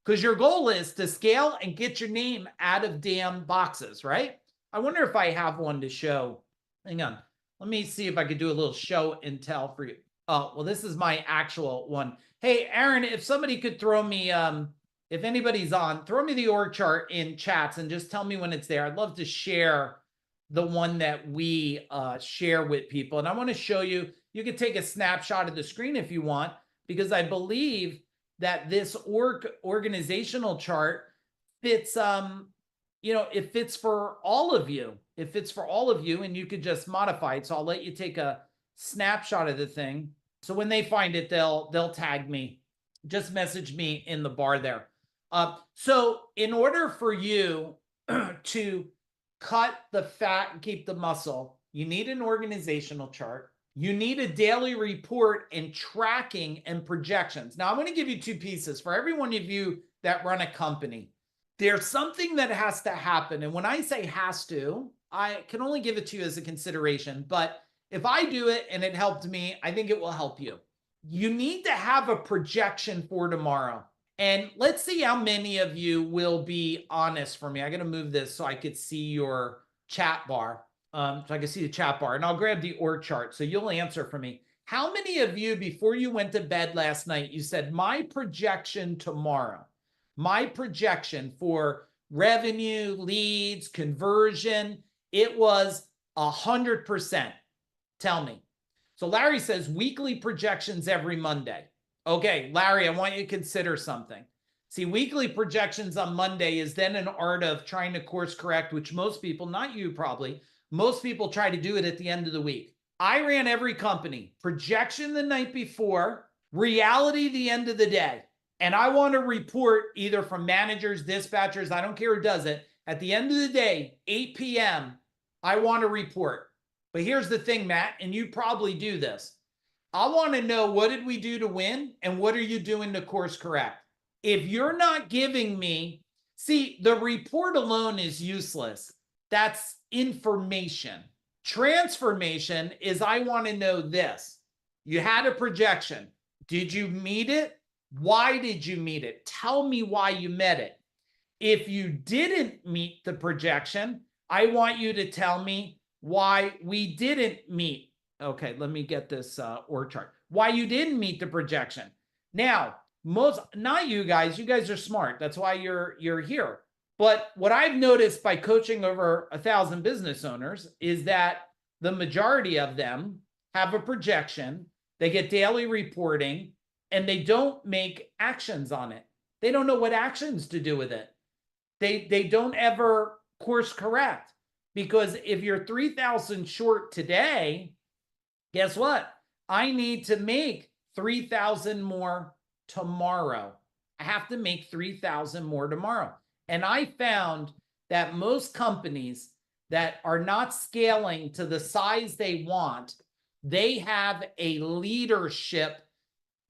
Because your goal is to scale and get your name out of damn boxes, right? I wonder if I have one to show. Hang on. Let me see if I could do a little show and tell for you. Oh, well, this is my actual one. Hey, Aaron, if somebody could throw me, if anybody's on, throw me the org chart in chats and just tell me when it's there. I'd love to share the one that we share with people. And I want to show you, you could take a snapshot of the screen if you want, because I believe that this organizational chart fits, it fits for all of you. It fits for all of you, and you could just modify it. So I'll let you take a snapshot of the thing. So when they find it, they'll tag me. Just message me in the bar there. So in order for you to cut the fat and keep the muscle, you need an organizational chart. You need a daily report and tracking and projections. Now, I'm going to give you two pieces for every one of you that run a company. There's something that has to happen. And when I say has to, I can only give it to you as a consideration. But if I do it and it helped me, I think it will help you. You need to have a projection for tomorrow. And let's see how many of you will be honest for me. I got to move this so I could see your chat bar. So I can see the chat bar. And I'll grab the org chart so you'll answer for me. How many of you, before you went to bed last night, you said, my projection tomorrow, my projection for revenue, leads, conversion, it was 100%. Tell me. So Larry says weekly projections every Monday. Okay, Larry, I want you to consider something. See, weekly projections on Monday is then an art of trying to course correct, which most people, not you probably, most people try to do it at the end of the week. I ran every company, projection the night before, reality the end of the day. And I want to report either from managers, dispatchers, I don't care who does it. At the end of the day, 8 p.m., I want to report. But here's the thing, Matt, and you probably do this. I want to know, what did we do to win? And what are you doing to course correct? If you're not giving me, see, the report alone is useless. That's information. Transformation is, I want to know this. You had a projection. Did you meet it? Why did you meet it? Tell me why you met it. If you didn't meet the projection, I want you to tell me why we didn't meet. Okay, let me get this org chart. Why you didn't meet the projection. Now, not you guys are smart. That's why you're here. But what I've noticed by coaching over 1,000 business owners is that the majority of them have a projection, they get daily reporting, and they don't make actions on it. They don't know what actions to do with it. They don't ever course correct, because if you're 3,000 short today, guess what? I need to make 3,000 more tomorrow. I have to make 3,000 more tomorrow. And I found that most companies that are not scaling to the size they want, they have a leadership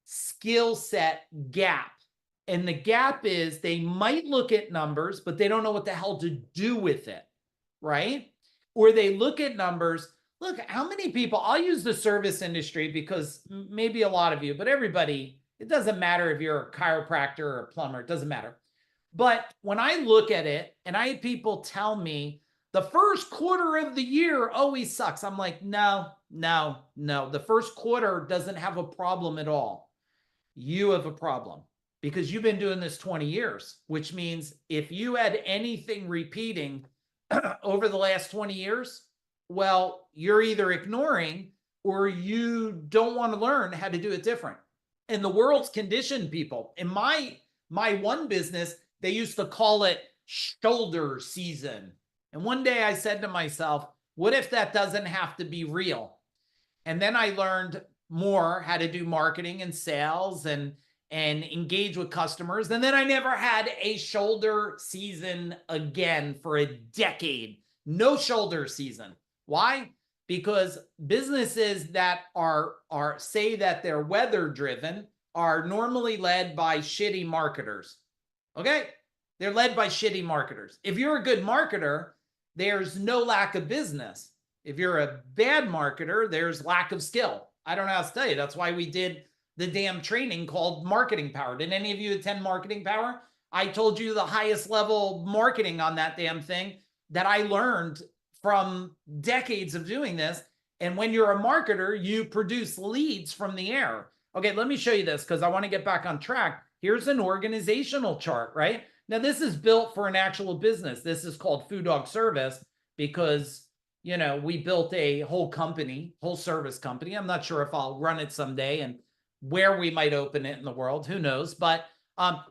skill set gap. And the gap is, they might look at numbers, but they don't know what the hell to do with it, right? Or they look at numbers. Look, how many people, I'll use the service industry because maybe a lot of you, but everybody, it doesn't matter if you're a chiropractor or a plumber, it doesn't matter. But when I look at it, and I had people tell me the first quarter of the year always sucks. I'm like, no. The first quarter doesn't have a problem at all. you have a problem because you've been doing this 20 years, which means if you had anything repeating over the last 20 years, well, you're either ignoring or you don't want to learn how to do it different. And the world's conditioned people. In my one business, they used to call it shoulder season. And one day I said to myself, what if that doesn't have to be real? And then I learned more how to do marketing and sales and engage with customers. And then I never had a shoulder season again for a decade. No shoulder season. Why? Because businesses that are say that they're weather driven are normally led by shitty marketers. Okay? They're led by shitty marketers. If you're a good marketer, there's no lack of business. If you're a bad marketer, there's lack of skill. I don't know how to tell you. That's why we did the damn training called Marketing Power. Did any of you attend Marketing Power? I told you the highest level marketing on that damn thing that I learned from decades of doing this. And when you're a marketer, you produce leads from the air. Okay, let me show you this because I want to get back on track. Here's an organizational chart, right? Now, this is built for an actual business. This is called Food Dog Service because, you know, we built a whole company, whole service company. I'm not sure if I'll run it someday and where we might open it in the world. Who knows? But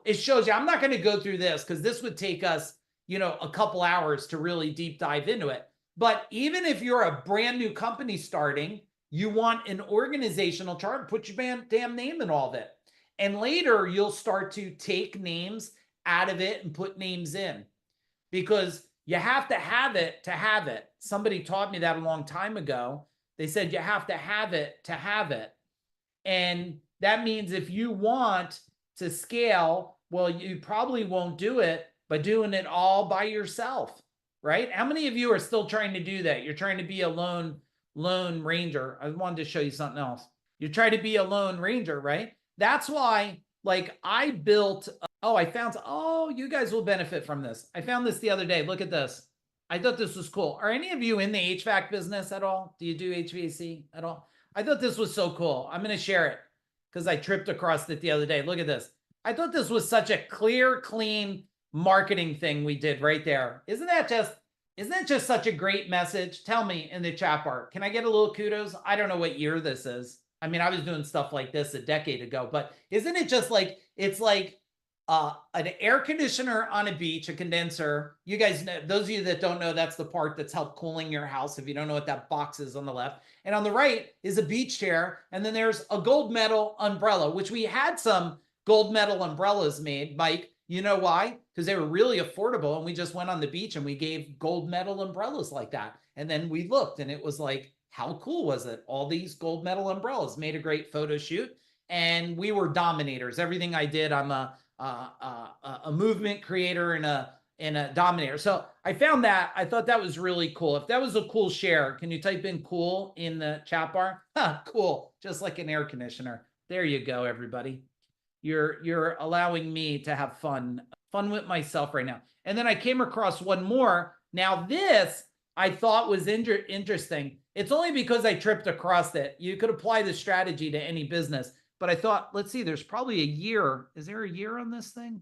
it shows you. I'm not going to go through this because this would take us, you know, a couple hours to really deep dive into it. But even if you're a brand new company starting, you want an organizational chart, put your damn name in all of it. And later you'll start to take names out of it and put names in because you have to have it to have it. Somebody taught me that a long time ago. They said you have to have it to have it. And that means if you want to scale, well, you probably won't do it by doing it all by yourself. Right? How many of you are still trying to do that? You're trying to be a lone ranger. I wanted to show you something else. You try to be a lone ranger, right? That's why, like, I built, you guys will benefit from this. I found this the other day. Look at this. I thought this was cool. Are any of you in the HVAC business at all? Do you do HVAC at all? I thought this was so cool. I'm going to share it because I tripped across it the other day. Look at this. I thought this was such a clear, clean marketing thing we did right there. Isn't that just such a great message? Tell me in the chat bar. Can I get a little kudos? I don't know what year this is. I mean, I was doing stuff like this a decade ago, but isn't it just like, it's like an air conditioner on a beach, a condenser. You guys know, those of you that don't know, that's the part that's helped cooling your house. If you don't know what that box is on the left. And on the right is a beach chair. And then there's a gold medal umbrella, which we had some gold medal umbrellas made, Mike. You know why? Because they were really affordable. And we just went on the beach and we gave gold medal umbrellas like that. And then we looked and it was like, how cool was it? All these gold medal umbrellas made a great photo shoot. And we were dominators. Everything I did, I'm a movement creator and a dominator. So I found that. I thought that was really cool. If that was a cool share, can you type in cool in the chat bar? Cool. Just like an air conditioner. There you go, everybody. You're allowing me to have fun with myself right now. And then I came across one more. Now this I thought was interesting. It's only because I tripped across it. You could apply the strategy to any business, but I thought, let's see, there's probably a year. Is there a year on this thing?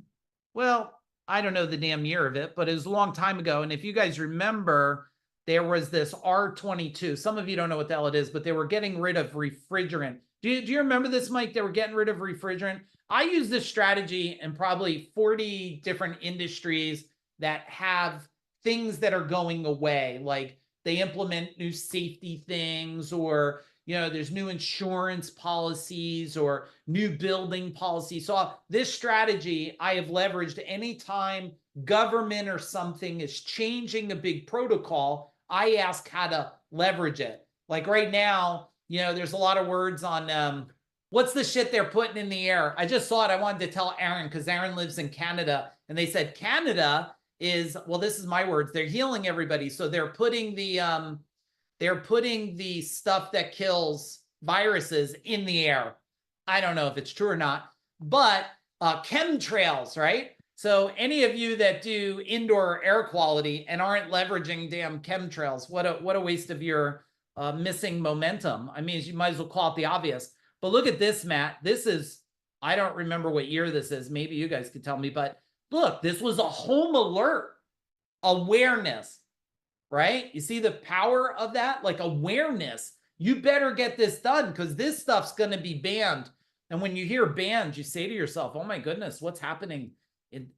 Well, I don't know the damn year of it, but it was a long time ago. And if you guys remember, there was this R22. Some of you don't know what the hell it is, but they were getting rid of refrigerant. Do you remember this, Mike? They were getting rid of refrigerant. I use this strategy in probably 40 different industries that have things that are going away. Like they implement new safety things, or, you know, there's new insurance policies or new building policies. So this strategy I have leveraged anytime government or something is changing a big protocol. I ask how to leverage it. Like right now, you know, there's a lot of words on what's the shit they're putting in the air. I just saw it. I wanted to tell Aaron because Aaron lives in Canada, and they said Canada is, well, this is my words, they're healing everybody. So they're putting the stuff that kills viruses in the air. I don't know if it's true or not, but chemtrails, right? So any of you that do indoor air quality and aren't leveraging damn chemtrails, what a waste of your missing momentum. I mean, you might as well call it the obvious. But look at this, Matt. This is I don't remember what year this is. Maybe you guys could tell me, but look, this was a home alert awareness, right? You see the power of that? Like awareness. You better get this done because this stuff's going to be banned. And when you hear banned, you say to yourself, oh my goodness, what's happening?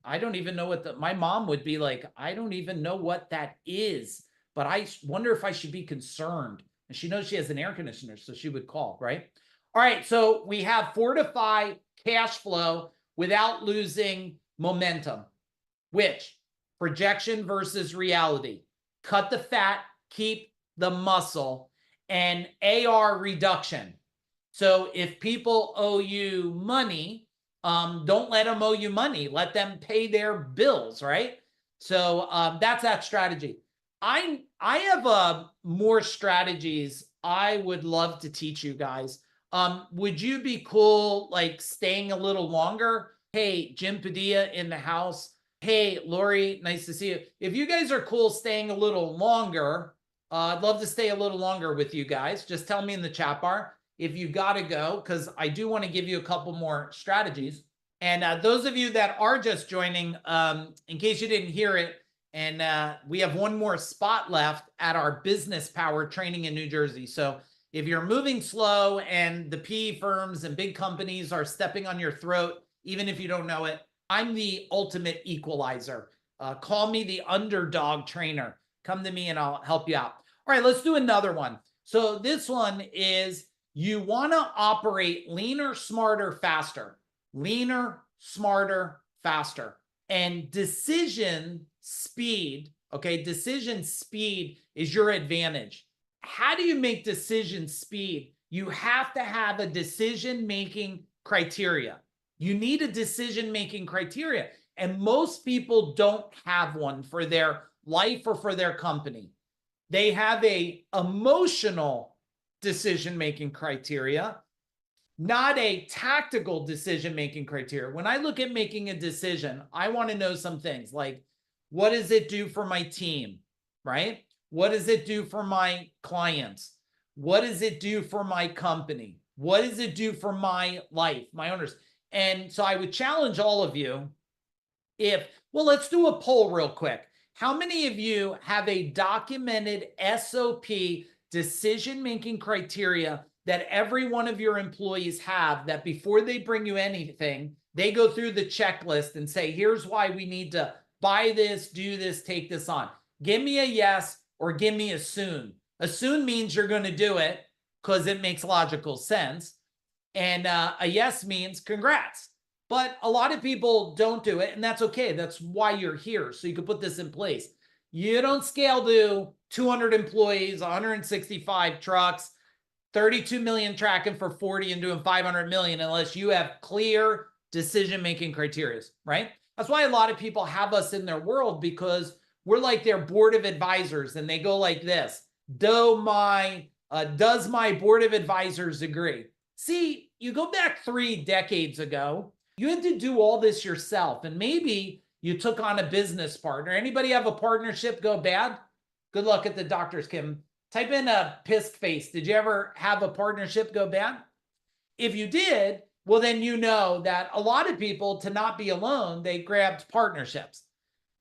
I don't even know what my mom would be like. I don't even know what that is, but I wonder if I should be concerned. And she knows she has an air conditioner, so she would call, right? All right, so we have fortify cash flow without losing momentum, which projection versus reality. Cut the fat, keep the muscle, and AR reduction. So if people owe you money, don't let them owe you money. Let them pay their bills, right? So that's that strategy. I have more strategies I would love to teach you guys. Would you be cool like staying a little longer? Hey, Jim Padilla in the house. Hey, Lori, nice to see you. If you guys are cool staying a little longer, I'd love to stay a little longer with you guys. Just tell me in the chat bar if you got to go, because I do want to give you a couple more strategies. And those of you that are just joining, in case you didn't hear it, and we have one more spot left at our business power training in New Jersey. So if you're moving slow and the PE firms and big companies are stepping on your throat, even if you don't know it, I'm the ultimate equalizer. Call me the underdog trainer. Come to me and I'll help you out. All right, let's do another one. So this one is you want to operate leaner, smarter, faster. Leaner, smarter, faster. And decision speed, okay, decision speed is your advantage. How do you make decision speed? You have to have a decision-making criteria. You need a decision-making criteria. And most people don't have one for their life or for their company. They have a emotional decision-making criteria, not a tactical decision-making criteria. When I look at making a decision, I want to know some things like, what does it do for my team, right? What does it do for my clients? What does it do for my company? What does it do for my life, my owners? And so I would challenge all of you well, let's do a poll real quick. How many of you have a documented SOP decision-making criteria that every one of your employees have, that before they bring you anything, they go through the checklist and say, here's why we need to buy this, do this, take this on. Give me a yes or give me a soon. A soon means you're going to do it because it makes logical sense. And a yes means congrats. But a lot of people don't do it, and that's okay. That's why you're here, so you can put this in place. You don't scale to 200 employees, 165 trucks, 32 million tracking for 40 and doing 500 million unless you have clear decision-making criteria, right? That's why a lot of people have us in their world, because we're like their board of advisors, and they go like this: does my board of advisors agree? See, you go back 3 decades ago, you had to do all this yourself, and maybe you took on a business partner. Anybody have a partnership go bad? Good luck at the doctors, Kim. Type in a pissed face. Did you ever have a partnership go bad? If you did, well, then you know that a lot of people, to not be alone, they grabbed partnerships.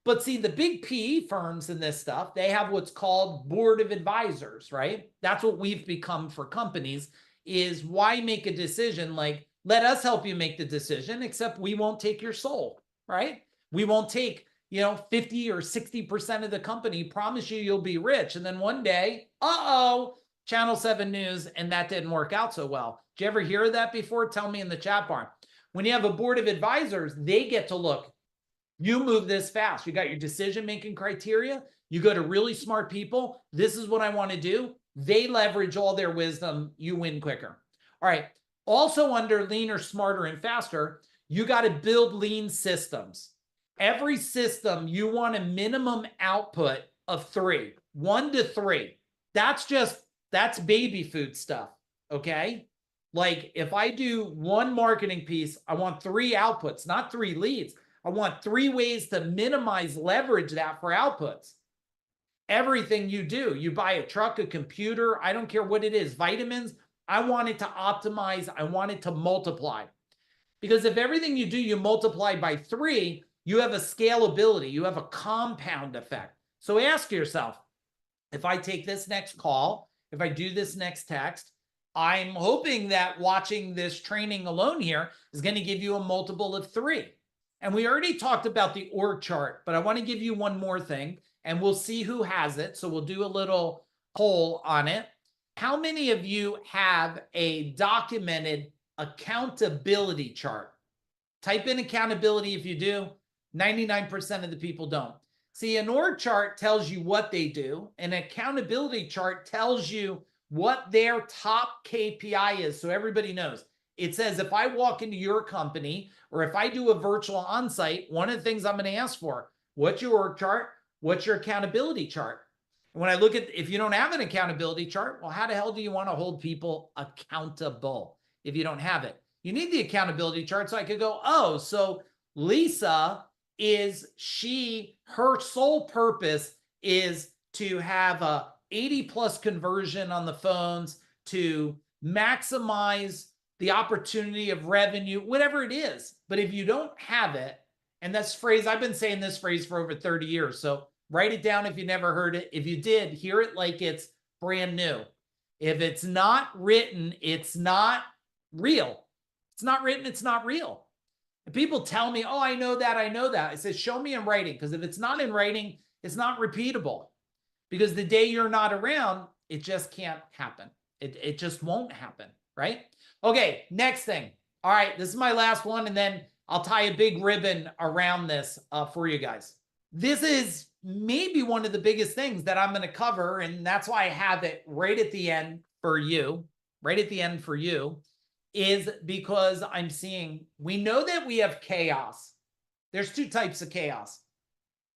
But see, the big PE firms in this stuff, they have what's called board of advisors, right? That's what we've become for companies. Is why make a decision like, let us help you make the decision, except we won't take your soul, right? We won't take, 50 or 60% of the company, promise you you'll be rich. And then one day, Channel 7 News, and that didn't work out so well. Did you ever hear that before? Tell me in the chat bar. When you have a board of advisors, they get to look. You move this fast. You got your decision-making criteria. You go to really smart people. This is what I want to do. They leverage all their wisdom. You win quicker. All right. Also under leaner, smarter, and faster, you got to build lean systems. Every system, you want a minimum output of 3, 1 to 3. That's baby food stuff, okay? Like if I do one marketing piece, I want 3 outputs, not 3 leads. I want 3 ways to minimize leverage that for outputs. Everything you do, you buy a truck, a computer, I don't care what it is, vitamins, I want it to optimize. I want it to multiply. Because if everything you do, you multiply by 3, you have a scalability, you have a compound effect. So ask yourself, if I take this next call, if I do this next text, I'm hoping that watching this training alone here is going to give you a multiple of 3. And we already talked about the org chart, but I want to give you one more thing, and we'll see who has it. So we'll do a little poll on it. How many of you have a documented accountability chart? Type in accountability if you do. 99% of the people don't. See, an org chart tells you what they do. An accountability chart tells you what their top KPI is, so everybody knows. It says if I walk into your company or if I do a virtual onsite, one of the things I'm going to ask for, what's your org chart? What's your accountability chart? And when I look at, if you don't have an accountability chart, well, how the hell do you want to hold people accountable if you don't have it? You need the accountability chart so I could go, oh, so Lisa her sole purpose is to have a 80+ conversion on the phones, to maximize the opportunity of revenue, whatever it is. But if you don't have it, and that's phrase, I've been saying this phrase for over 30 years. So write it down if you never heard it. If you did, hear it like it's brand new. If it's not written, it's not real. It's not written, it's not real. And people tell me, oh, I know that, I know that. I said, show me in writing, because if it's not in writing, it's not repeatable. Because the day you're not around, it just can't happen. It just won't happen, right? Okay, next thing. All right, this is my last one, and then I'll tie a big ribbon around this for you guys. This is maybe one of the biggest things that I'm going to cover, and that's why I have it right at the end for you, is because I'm seeing, we know that we have chaos. There's 2 types of chaos.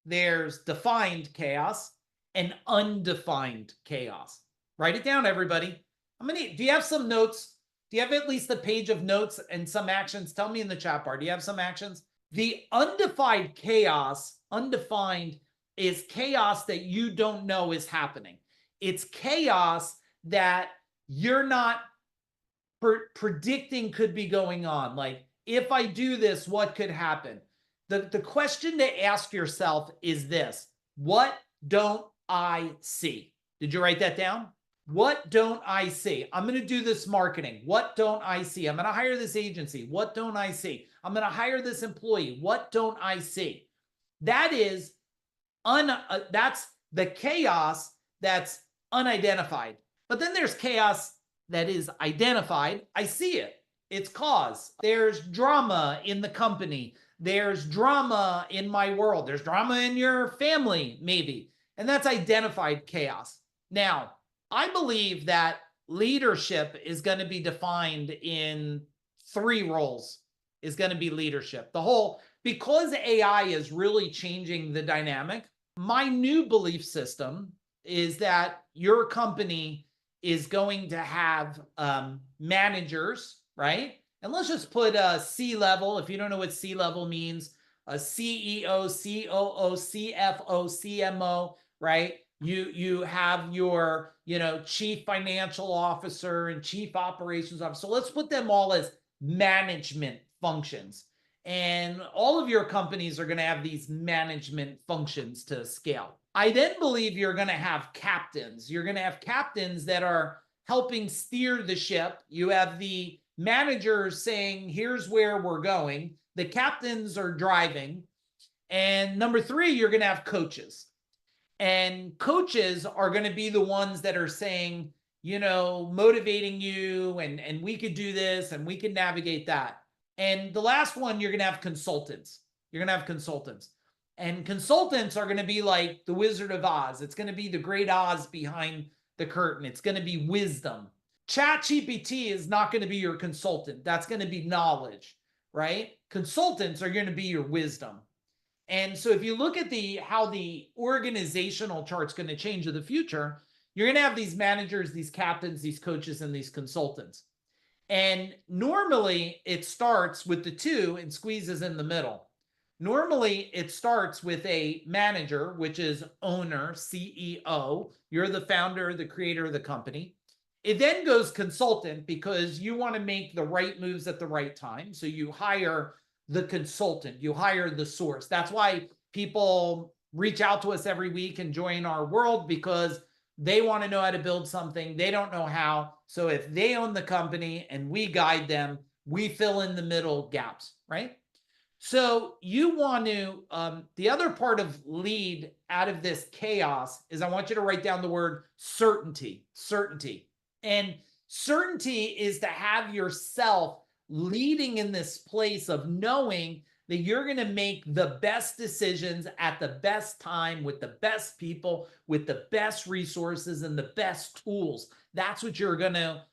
There's defined chaos and undefined chaos. Write it down, everybody. Do you have some notes? Do you have at least a page of notes and some actions? Tell me in the chat bar. Do you have some actions? The undefined chaos, undefined, is chaos that you don't know is happening. It's chaos that you're not predicting could be going on. Like, if I do this, what could happen? The question to ask yourself is this: what don't I see? Did you write that down? What don't I see? I'm going to do this marketing. What don't I see? I'm going to hire this agency. What don't I see? I'm going to hire this employee. What don't I see? That is that's the chaos that's unidentified. But then there's chaos that is identified. I see it. It's cause. There's drama in the company. There's drama in my world. There's drama in your family, maybe. And that's identified chaos. Now, I believe that leadership is going to be defined in 3 roles. Is going to be leadership. Because AI is really changing the dynamic, my new belief system is that your company is going to have managers, right? And let's just put a C-level. If you don't know what C-level means, a CEO, COO, CFO, CMO, right? You have your, chief financial officer and chief operations officer. So let's put them all as management functions. And all of your companies are going to have these management functions to scale. I then believe you're going to have captains. You're going to have captains that are helping steer the ship. You have the managers saying, here's where we're going. The captains are driving. And number 3, you're going to have coaches. And coaches are going to be the ones that are saying, motivating you, and we could do this and we can navigate that. And the last one, you're going to have consultants. And consultants are going to be like the Wizard of Oz. It's going to be the great Oz behind the curtain. It's going to be wisdom. ChatGPT is not going to be your consultant. That's going to be knowledge, right? Consultants are going to be your wisdom. And so if you look at how the organizational chart's going to change in the future, you're going to have these managers, these captains, these coaches, and these consultants. And normally it starts with the 2 and squeezes in the middle. Normally it starts with a manager, which is owner, CEO. You're the founder, the creator of the company. It then goes consultant because you want to make the right moves at the right time. So you hire the consultant, you hire the source. That's why people reach out to us every week and join our world, because they want to know how to build something. They don't know how. So if they own the company and we guide them, we fill in the middle gaps, right? So you want to, the other part of lead out of this chaos is I want you to write down the word certainty, certainty. And certainty is to have yourself leading in this place of knowing that you're going to make the best decisions at the best time with the best people, with the best resources and the best tools. That's what you're going to,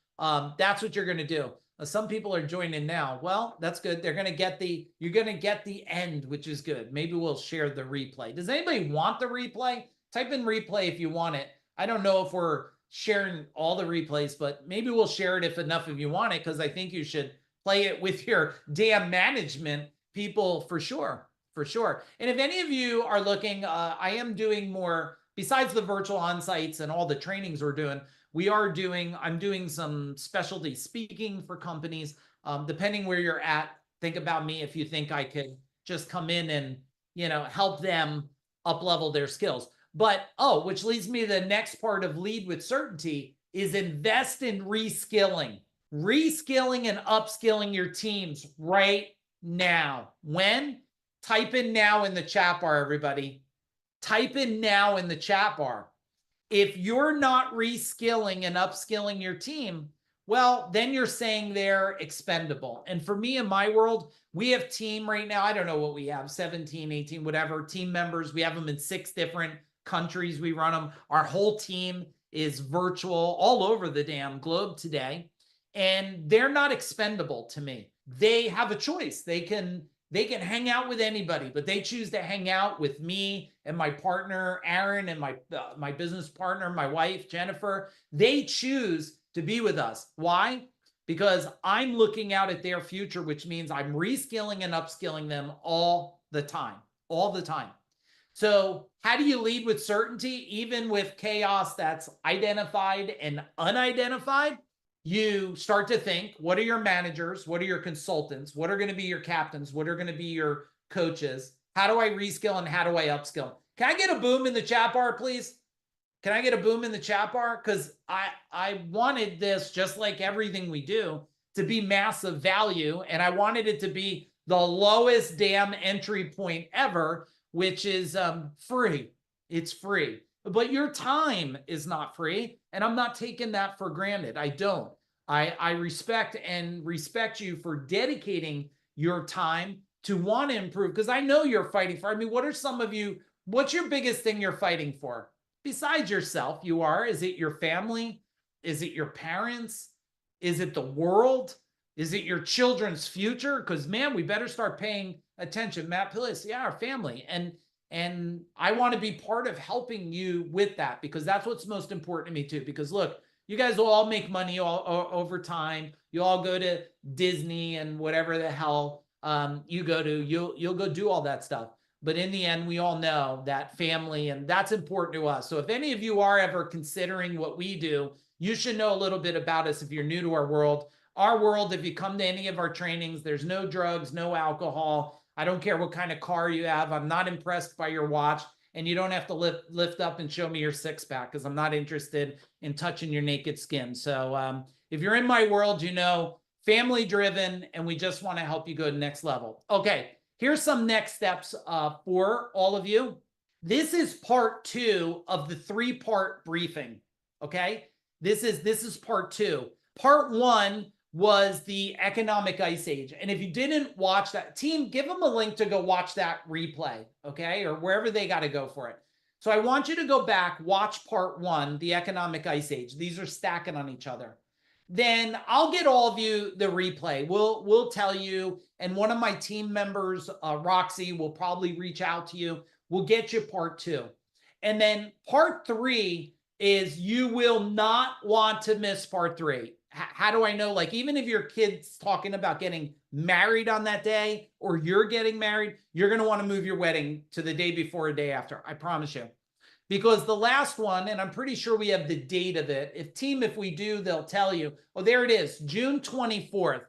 do. Some people are joining now. Well, that's good. You're going to get the end, which is good. Maybe we'll share the replay. Does anybody want the replay? Type in replay if you want it. I don't know if we're sharing all the replays, but maybe we'll share it if enough of you want it, because I think you should play it with your damn management people for sure, for sure. And if any of you are looking, I am doing more besides the virtual on-sites and all the trainings we're doing. I'm doing some specialty speaking for companies. Depending where you're at, think about me if you think I could just come in and, help them up level their skills. But, which leads me to the next part of lead with certainty is invest in reskilling and upskilling your teams right now. When? Type in now in the chat bar, everybody. Type in now in the chat bar. If you're not reskilling and upskilling your team, well, then you're saying they're expendable. And for me, in my world, we have team right now. I don't know what we have, 17, 18, whatever team members. We have them in 6 different countries. We run them. Our whole team is virtual all over the damn globe today. And they're not expendable to me. They have a choice. They can hang out with anybody, but they choose to hang out with me and my partner, Aaron, and my business partner, my wife, Jennifer. They choose to be with us. Why? Because I'm looking out at their future, which means I'm reskilling and upskilling them all the time, all the time. So how do you lead with certainty, even with chaos that's identified and unidentified? You start to think, what are your managers? What are your consultants? What are going to be your captains? What are going to be your coaches? How do I reskill and how do I upskill? Can I get a boom in the chat bar, please? Can I get a boom in the chat bar? Because I wanted this, just like everything we do, to be massive value. And I wanted it to be the lowest damn entry point ever, which is free. It's free. But your time is not free. And I'm not taking that for granted. I don't. I respect you for dedicating your time to want to improve, because I know you're fighting for. I mean, what's your biggest thing you're fighting for? Besides yourself, is it your family? Is it your parents? Is it the world? Is it your children's future? Because, man, we better start paying attention. Matt Pillis, yeah, our family. And I want to be part of helping you with that, because that's what's most important to me too. Because look, you guys will all make money over time. You all go to Disney and whatever the hell you go to. You'll go do all that stuff. But in the end, we all know that family, and that's important to us. So if any of you are ever considering what we do, you should know a little bit about us if you're new to our world. Our world, if you come to any of our trainings, there's no drugs, no alcohol. I don't care what kind of car you have. I'm not impressed by your watch. And you don't have to lift up and show me your 6-pack, because I'm not interested in touching your naked skin. So if you're in my world, family driven, and we just want to help you go to the next level. Okay, here's some next steps for all of you. This is part 2 of the 3-part briefing. Okay, this is part 2. Part 1 was the economic ice age. And if you didn't watch that, team, give them a link to go watch that replay, okay? Or wherever they got to go for it. So I want you to go back, watch part 1, the economic ice age. These are stacking on each other. Then I'll get all of you the replay. We'll tell you, and one of my team members, Roxy, will probably reach out to you. We'll get you part 2. And then part 3 is, you will not want to miss part 3. How do I know? Like, even if your kid's talking about getting married on that day, or you're getting married, you're going to want to move your wedding to the day before or day after. I promise you. because the last one, and I'm pretty sure we have the date of it. If we do, they'll tell you. Oh, there it is, June 24th.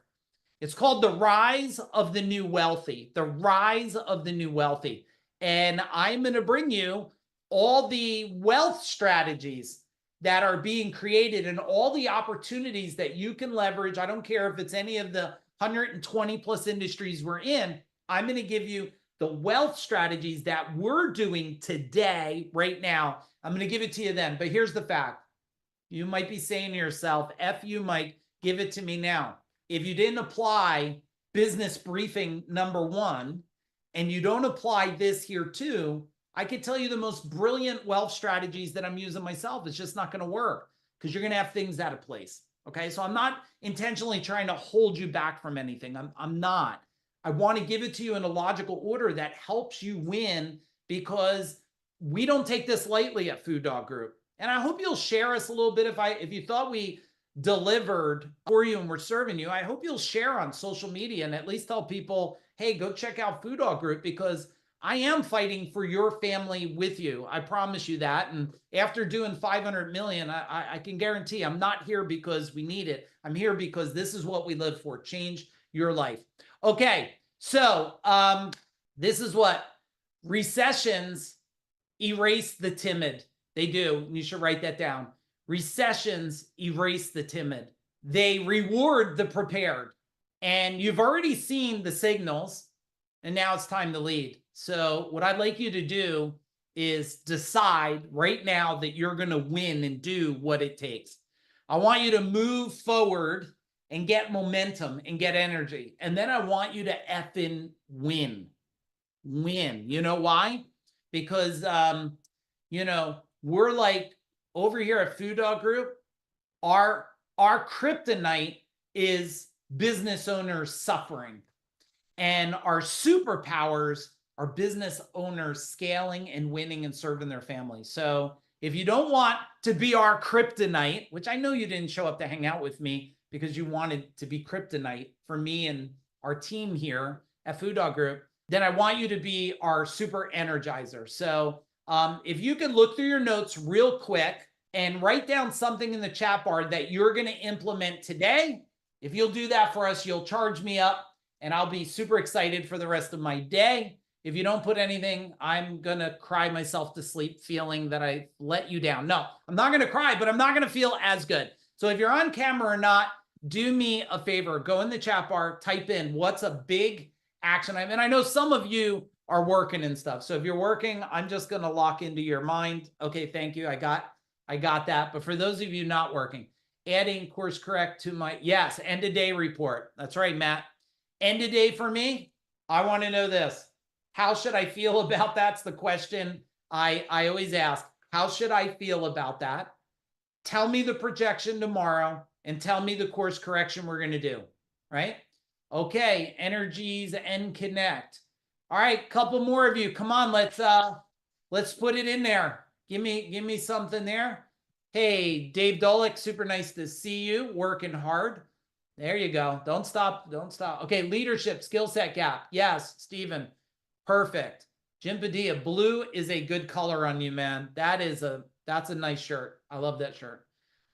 It's called The Rise of the New Wealthy. The Rise of the New Wealthy. And I'm going to bring you all the wealth strategies that are being created and all the opportunities that you can leverage. I don't care if it's any of the 120 plus industries we're in. I'm going to give you the wealth strategies that we're doing today, right now. I'm going to give it to you then. But here's the fact. You might be saying to yourself, F you, Mike, give it to me now. If you didn't apply business briefing #1 and you don't apply this here too, I could tell you the most brilliant wealth strategies that I'm using myself. It's just not going to work because you're going to have things out of place. Okay. So I'm not intentionally trying to hold you back from anything. I'm not. I want to give it to you in a logical order that helps you win, because we don't take this lightly at Food Dog Group. And I hope you'll share us a little bit. If you thought we delivered for you and we're serving you, I hope you'll share on social media and at least tell people, hey, go check out Food Dog Group, because I am fighting for your family with you. I promise you that. And after doing 500 million, I can guarantee I'm not here because we need it. I'm here because this is what we live for. Change your life. Okay. So this is what recessions erase the timid. They do. You should write that down. Recessions erase the timid. They reward the prepared. And you've already seen the signals, and now it's time to lead. So what I'd like you to do is decide right now that you're going to win and do what it takes. I want you to move forward and get momentum and get energy. And then I want you to effing win. Win. You know why? Because, we're like, over here at Food Dog Group, our kryptonite is business owners suffering. And our superpowers are business owners scaling and winning and serving their families. So if you don't want to be our kryptonite, which I know you didn't show up to hang out with me because you wanted to be kryptonite for me and our team here at Food Dog Group, then I want you to be our super energizer. So if you can look through your notes real quick and write down something in the chat bar that you're going to implement today. If you'll do that for us, you'll charge me up and I'll be super excited for the rest of my day. If you don't put anything, I'm going to cry myself to sleep feeling that I let you down. No, I'm not going to cry, but I'm not going to feel as good. So if you're on camera or not, do me a favor, go in the chat bar, type in what's a big action item. And I know some of you are working and stuff. So if you're working, I'm just going to lock into your mind. Okay, thank you. I got that. But for those of you not working, adding course correct to my, yes, end of day report. That's right, Matt. End of day for me. I want to know this. How should I feel about that's the question I always ask. How should I feel about that? Tell me the projection tomorrow and tell me the course correction we're going to do, right? Okay, energies and connect. All right, couple more of you. Come on, let's put it in there. Give me something there. Hey, Dave Dolick, super nice to see you. Working hard. There you go. Don't stop. Don't stop. Okay, leadership, skill set gap. Yes, Stephen. Perfect. Jim Padilla, blue is a good color on you, man. That's a nice shirt. I love that shirt.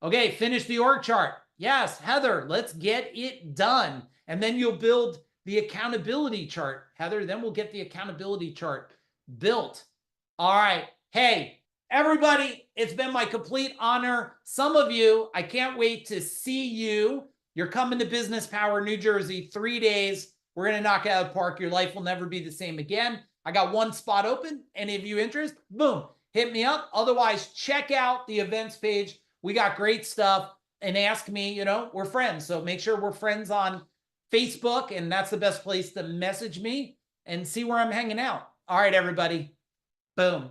Okay, finish the org chart. Yes, Heather, let's get it done. And then you'll build the accountability chart. Heather, then we'll get the accountability chart built. All right. Hey, everybody, it's been my complete honor. Some of you, I can't wait to see you. You're coming to Business Power, New Jersey, 3 days. We're going to knock it out of the park. Your life will never be the same again. I got one spot open. Any of you interested? Boom, hit me up. Otherwise, check out the events page. We got great stuff. And ask me, we're friends. So make sure we're friends on Facebook. And that's the best place to message me and see where I'm hanging out. All right, everybody. Boom.